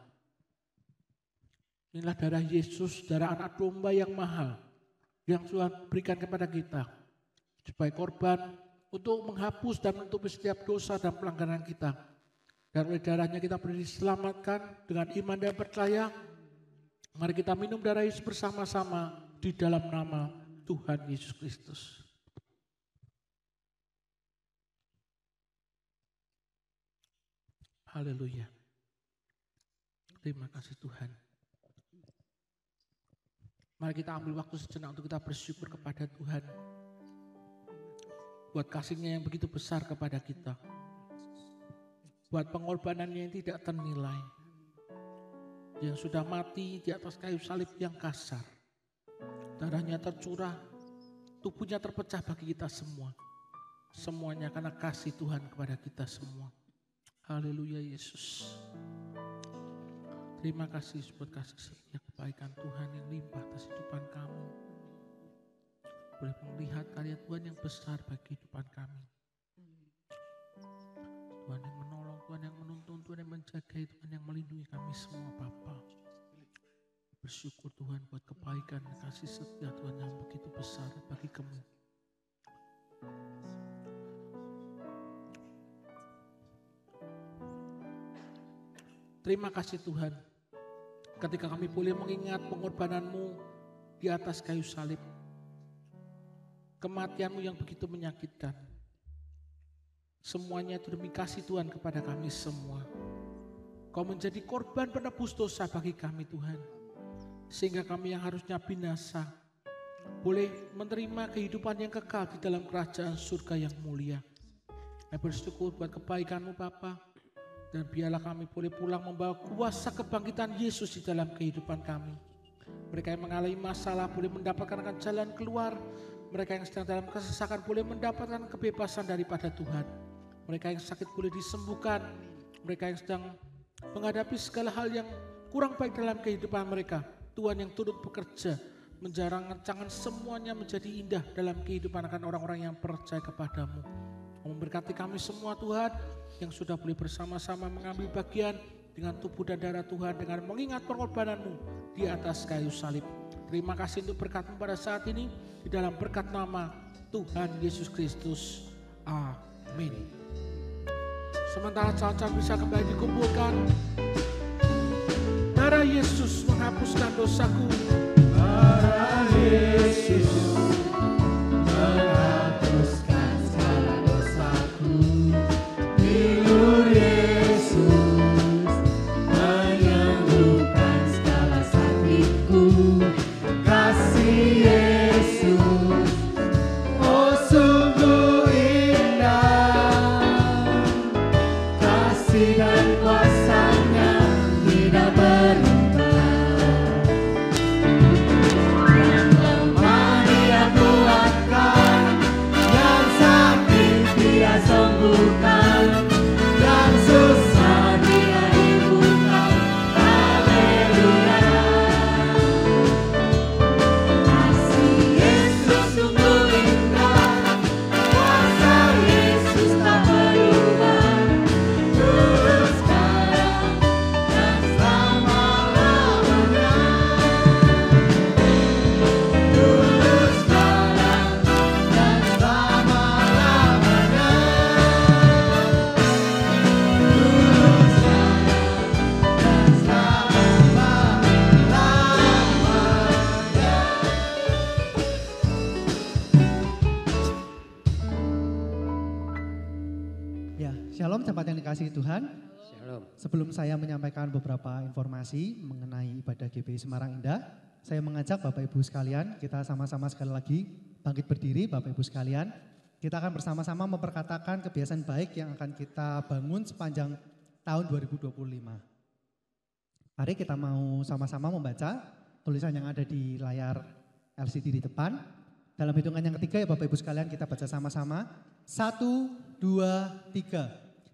S5: Inilah darah Yesus, darah anak domba yang mahal yang Tuhan berikan kepada kita sebagai korban untuk menghapus dan menutupi setiap dosa dan pelanggaran kita. Dan oleh darahnya kita boleh diselamatkan dengan iman dan percaya. Mari kita minum darah Yesus bersama-sama di dalam nama Tuhan Yesus Kristus. Haleluya. Terima kasih Tuhan. Mari kita ambil waktu sejenak untuk kita bersyukur kepada Tuhan. Buat kasih-Nya yang begitu besar kepada kita. Buat pengorbanannya yang tidak ternilai. Yang sudah mati di atas kayu salib yang kasar. Darahnya tercurah, tubuhnya terpecah bagi kita semua. Semuanya karena kasih Tuhan kepada kita semua. Haleluya Yesus. Terima kasih buat kasih setia kebaikan Tuhan yang limpah atas kehidupan kami. Boleh melihat karya Tuhan yang besar bagi kehidupan kami. Tuhan yang menolong, Tuhan yang menuntun, Tuhan yang menjaga, Tuhan yang melindungi kami semua Bapa. Bersyukur Tuhan buat kebaikan dan kasih setia Tuhan yang begitu besar bagi kami. Terima kasih Tuhan, ketika kami boleh mengingat pengorbanan-Mu di atas kayu salib. Kematian-Mu yang begitu menyakitkan. Semuanya itu demi kasih Tuhan kepada kami semua. Kau menjadi korban penebus dosa bagi kami Tuhan. Sehingga kami yang harusnya binasa, boleh menerima kehidupan yang kekal di dalam kerajaan surga yang mulia. Kami bersyukur buat kebaikan-Mu Bapa. Dan biarlah kami boleh pulang membawa kuasa kebangkitan Yesus di dalam kehidupan kami. Mereka yang mengalami masalah boleh mendapatkan jalan keluar. Mereka yang sedang dalam kesesakan boleh mendapatkan kebebasan daripada Tuhan. Mereka yang sakit boleh disembuhkan. Mereka yang sedang menghadapi segala hal yang kurang baik dalam kehidupan mereka. Tuhan yang turut bekerja, menjarang-jangan semuanya menjadi indah dalam kehidupan akan orang-orang yang percaya kepada-Mu. Memberkati kami semua Tuhan, yang sudah boleh bersama-sama mengambil bagian dengan tubuh dan darah Tuhan dengan mengingat pengorbanan-Mu di atas kayu salib. Terima kasih untuk berkat-Mu pada saat ini di dalam berkat nama Tuhan Yesus Kristus. Amin. Sementara cawan-cawan bisa kembali dikumpulkan. Darah Yesus menghapuskan dosaku.
S3: Darah Yesus menghapuskan segala dosaku. Hidup Yesus menyembuhkan segala sakitku. Kasih Yesus, oh sungguh indah. Kasih dan kuasa-Nya tidak berubah. Yang lemah Dia kuatkan, yang sakit Dia sembuhkan, yang susah Dia hidupkan. Haleluya. Kasih Yesus sungguh indah, kuasa Yesus tak berubah. Dulu sekarang dan selama-lamanya. Dulu sekarang dan selama-lamanya. Dulu sekarang dan selama-lamanya.
S2: Ya, shalom jemaat yang dikasihi Tuhan.
S6: Shalom.
S2: Sebelum saya menyampaikan beberapa informasi mengenai ibadah GBI Semarang Indah, saya mengajak Bapak Ibu sekalian, kita sama-sama sekali lagi bangkit berdiri Bapak Ibu sekalian. Kita akan bersama-sama memperkatakan kebiasaan baik yang akan kita bangun sepanjang tahun 2025. Mari kita mau sama-sama membaca tulisan yang ada di layar LCD di depan. Dalam hitungan yang ketiga ya Bapak Ibu sekalian kita baca sama-sama. 1, 2, 3.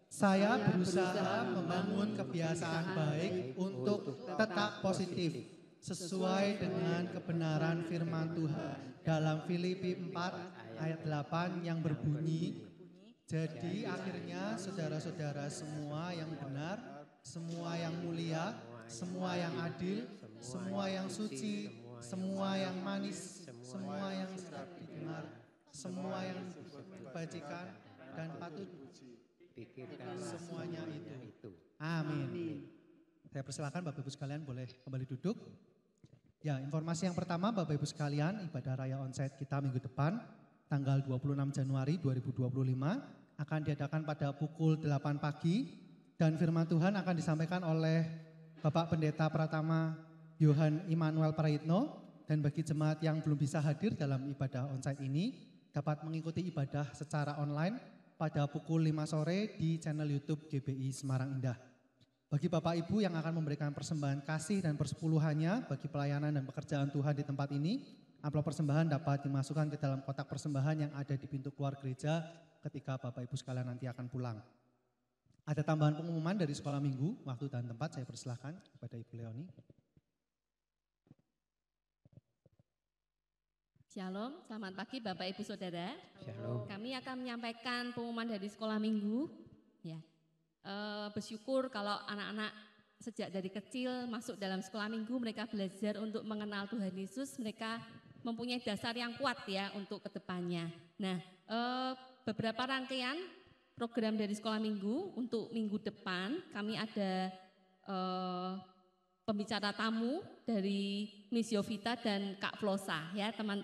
S2: Saya berusaha membangun kebiasaan baik untuk tetap positif sesuai dengan kebenaran firman Tuhan dalam Filipi 4 ayat 8 yang berbunyi, jadi akhirnya saudara-saudara semua yang benar, semua yang mulia, semua yang adil, semua yang suci, semua yang manis, semua yang sedap didengar, semua yang kebajikan dan patut semuanya itu. Amin. Saya persilakan Bapak Ibu sekalian boleh kembali duduk. Ya, informasi yang pertama Bapak Ibu sekalian, ibadah raya onsite kita minggu depan tanggal 26 Januari 2025 akan diadakan pada pukul 8 pagi dan firman Tuhan akan disampaikan oleh Bapak Pendeta Pratama Yohan Immanuel Praitno, dan bagi jemaat yang belum bisa hadir dalam ibadah onsite ini dapat mengikuti ibadah secara online pada pukul 5 sore di channel YouTube GBI Semarang Indah. Bagi Bapak Ibu yang akan memberikan persembahan kasih dan persepuluhannya bagi pelayanan dan pekerjaan Tuhan di tempat ini, amplop persembahan dapat dimasukkan ke dalam kotak persembahan yang ada di pintu keluar gereja ketika Bapak Ibu sekalian nanti akan pulang. Ada tambahan pengumuman dari sekolah minggu, waktu dan tempat saya persilahkan kepada Ibu Leoni.
S6: Shalom, selamat pagi Bapak Ibu Saudara.
S3: Shalom.
S6: Kami akan menyampaikan pengumuman dari sekolah minggu. Ya, bersyukur kalau anak-anak sejak dari kecil masuk dalam sekolah minggu, mereka belajar untuk mengenal Tuhan Yesus. Mereka mempunyai dasar yang kuat ya untuk kedepannya. Nah, beberapa rangkaian program dari sekolah minggu untuk minggu depan kami ada pembicara tamu dari Miss Yovita dan Kak Flosa ya teman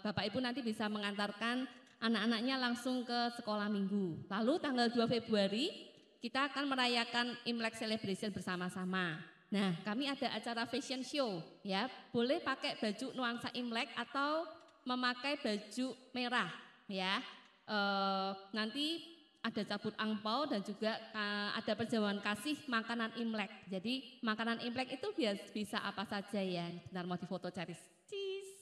S6: Bapak Ibu nanti bisa mengantarkan anak-anaknya langsung ke sekolah minggu. Lalu tanggal 2 Februari kita akan merayakan Imlek Celebration bersama-sama. Nah, kami ada acara fashion show ya. Boleh pakai baju nuansa Imlek atau memakai baju merah ya. Nanti ada cabut angpau dan juga ada perjamuan kasih makanan Imlek. Jadi makanan Imlek itu bisa apa saja ya. Bentar mau difoto cari cheese.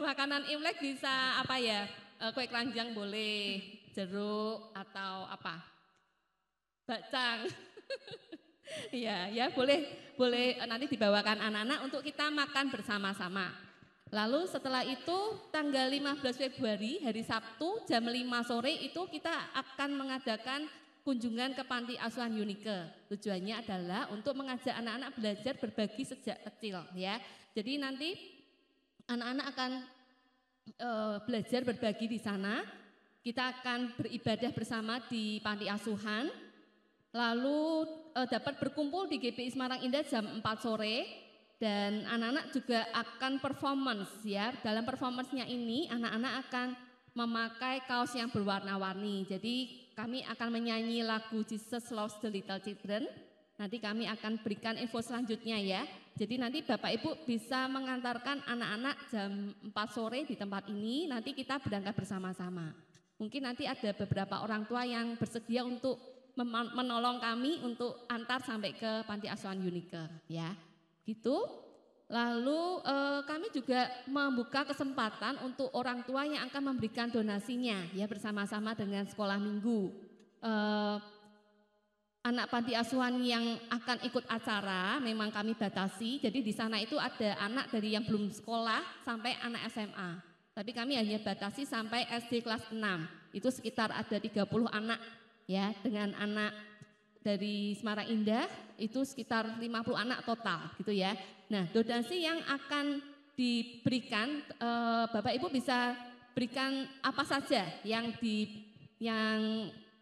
S6: Makanan Imlek bisa apa ya? Kue keranjang boleh, jeruk atau apa? Bacang. ya boleh nanti dibawakan anak-anak untuk kita makan bersama-sama. Lalu setelah itu tanggal 15 Februari hari Sabtu jam 5 sore itu kita akan mengadakan kunjungan ke Panti Asuhan Unike. Tujuannya adalah untuk mengajak anak-anak belajar berbagi sejak kecil ya. Jadi nanti anak-anak akan belajar berbagi di sana. Kita akan beribadah bersama di Panti Asuhan. Lalu dapat berkumpul di GBI Semarang Indah jam 4 sore. Dan anak-anak juga akan performance ya. Dalam performance-nya ini anak-anak akan memakai kaos yang berwarna-warni. Jadi kami akan menyanyi lagu Jesus Loves the Little Children. Nanti kami akan berikan info selanjutnya ya. Jadi nanti Bapak Ibu bisa mengantarkan anak-anak jam 4 sore di tempat ini. Nanti kita berangkat bersama-sama. Mungkin nanti ada beberapa orang tua yang bersedia untuk menolong kami untuk antar sampai ke Panti Asuhan Unike ya. Gitu. Lalu kami juga membuka kesempatan untuk orang tua yang akan memberikan donasinya ya bersama-sama dengan sekolah minggu. Anak panti asuhan yang akan ikut acara memang kami batasi. Jadi di sana itu ada anak dari yang belum sekolah sampai anak SMA. Tapi kami hanya batasi sampai SD kelas 6. Itu sekitar ada 30 anak ya dengan anak dari Semarang Indah itu sekitar 50 anak total gitu ya. Nah, donasi yang akan diberikan Bapak Ibu bisa berikan apa saja yang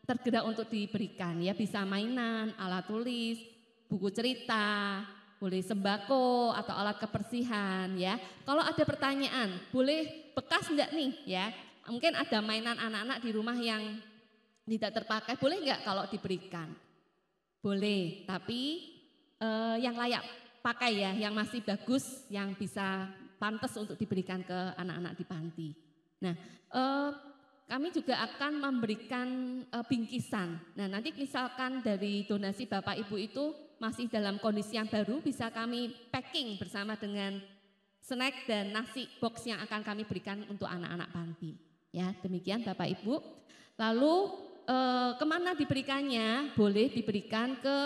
S6: tergerak untuk diberikan ya, bisa mainan, alat tulis, buku cerita, boleh sembako atau alat kebersihan ya. Kalau ada pertanyaan, boleh bekas enggak nih ya? Mungkin ada mainan anak-anak di rumah yang tidak terpakai, boleh enggak kalau diberikan? Boleh, tapi yang layak pakai ya, yang masih bagus, yang bisa pantas untuk diberikan ke anak-anak di panti. Nah, kami juga akan memberikan bingkisan. Nah, nanti misalkan dari donasi Bapak Ibu itu masih dalam kondisi yang baru, bisa kami packing bersama dengan snack dan nasi box yang akan kami berikan untuk anak-anak panti. Ya, demikian Bapak Ibu. Lalu kemana diberikannya? Boleh diberikan ke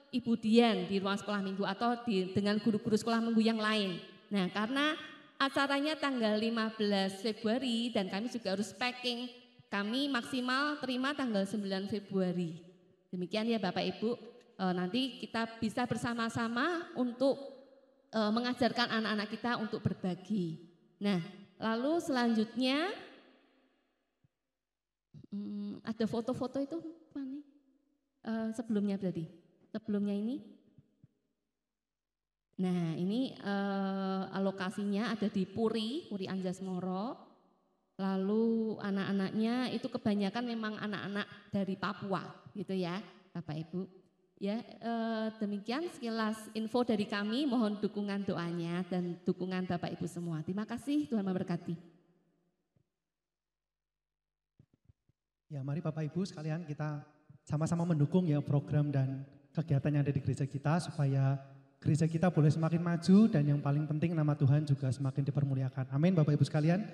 S6: Ibu Dian di ruang sekolah minggu atau dengan guru-guru sekolah minggu yang lain. Nah, karena acaranya tanggal 15 Februari dan kami juga harus packing, kami maksimal terima tanggal 9 Februari. Demikian ya Bapak Ibu, nanti kita bisa bersama-sama untuk mengajarkan anak-anak kita untuk berbagi. Nah, lalu selanjutnya ada foto-foto itu apa nih? Sebelumnya berarti, sebelumnya ini. Nah, ini alokasinya ada di Puri Anjasmoro. Lalu anak-anaknya itu kebanyakan memang anak-anak dari Papua gitu ya Bapak Ibu. Ya, demikian sekilas info dari kami, mohon dukungan doanya dan dukungan Bapak Ibu semua. Terima kasih, Tuhan memberkati.
S2: Ya, mari Bapak Ibu sekalian kita sama-sama mendukung ya program dan kegiatan yang ada di gereja kita supaya gereja kita boleh semakin maju dan yang paling penting nama Tuhan juga semakin dipermuliakan. Amin Bapak Ibu sekalian.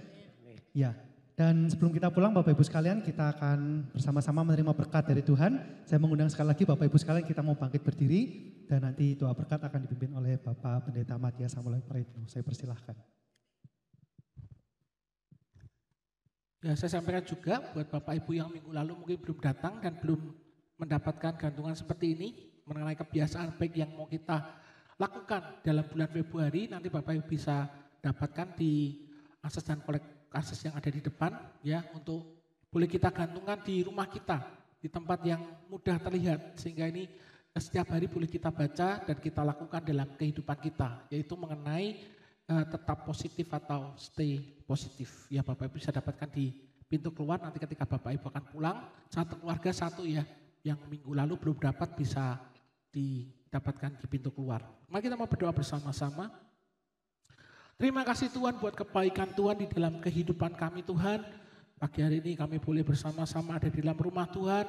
S2: Ya, dan sebelum kita pulang Bapak Ibu sekalian, kita akan bersama-sama menerima berkat dari Tuhan. Saya mengundang sekali lagi Bapak Ibu sekalian, kita mau bangkit berdiri dan nanti doa berkat akan dipimpin oleh Bapak Pendeta Matias Samuel Praetno. Saya persilahkan.
S5: Ya, saya sampaikan juga buat Bapak Ibu yang minggu lalu mungkin belum datang dan belum mendapatkan gantungan seperti ini mengenai kebiasaan baik yang mau kita lakukan dalam bulan Februari, nanti Bapak Ibu bisa dapatkan di akses dan akses yang ada di depan ya, untuk boleh kita gantungkan di rumah kita di tempat yang mudah terlihat sehingga ini setiap hari boleh kita baca dan kita lakukan dalam kehidupan kita, yaitu mengenai tetap positif atau stay positif ya. Bapak Ibu bisa dapatkan di pintu keluar nanti ketika Bapak Ibu akan pulang. Satu keluarga satu ya, yang minggu lalu belum dapat bisa didapatkan di pintu keluar. Mari kita mau berdoa bersama-sama. Terima kasih Tuhan buat kebaikan Tuhan di dalam kehidupan kami Tuhan. Pagi hari ini kami boleh bersama-sama ada di dalam rumah Tuhan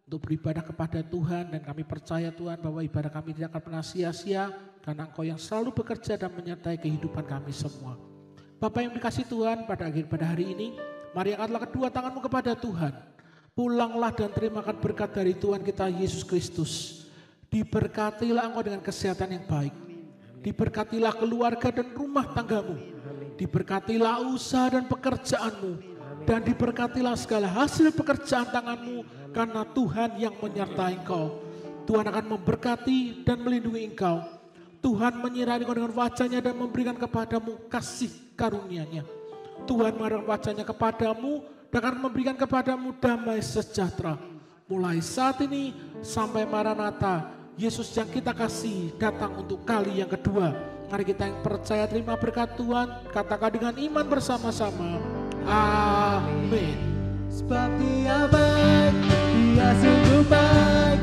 S5: untuk beribadah kepada Tuhan, dan kami percaya Tuhan bahwa ibadah kami tidak akan pernah sia-sia karena Engkau yang selalu bekerja dan menyertai kehidupan kami semua. Bapak yang dikasih Tuhan, pada hari ini mari angkatlah kedua tanganmu kepada Tuhan. Pulanglah dan terimakan berkat dari Tuhan kita Yesus Kristus. Diberkatilah engkau dengan kesehatan yang baik. Diberkatilah keluarga dan rumah tanggamu. Diberkatilah usaha dan pekerjaanmu. Dan diberkatilah segala hasil pekerjaan tanganmu, karena Tuhan yang menyertai engkau. Tuhan akan memberkati dan melindungi engkau. Tuhan menyirami engkau dengan wajahnya dan memberikan kepadamu kasih karunia-Nya. Tuhan mengadakan wajahnya kepadamu dan akan memberikan kepadamu damai sejahtera. Mulai saat ini sampai Maranatha, Yesus yang kita kasih datang untuk kali yang kedua. Mari kita yang percaya terima berkat Tuhan, katakan dengan iman bersama-sama. Amin.
S4: Sebab Dia baik, Dia sungguh baik,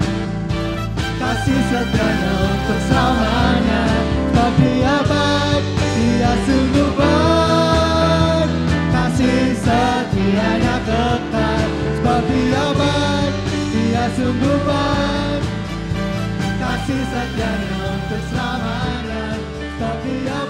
S4: kasih setianya untuk selamanya. Sebab Dia baik, Dia sungguh baik, kasih setianya kekal. Sebab Dia baik, Dia sungguh baik, kasih setianya untuk selamanya. Sebab Dia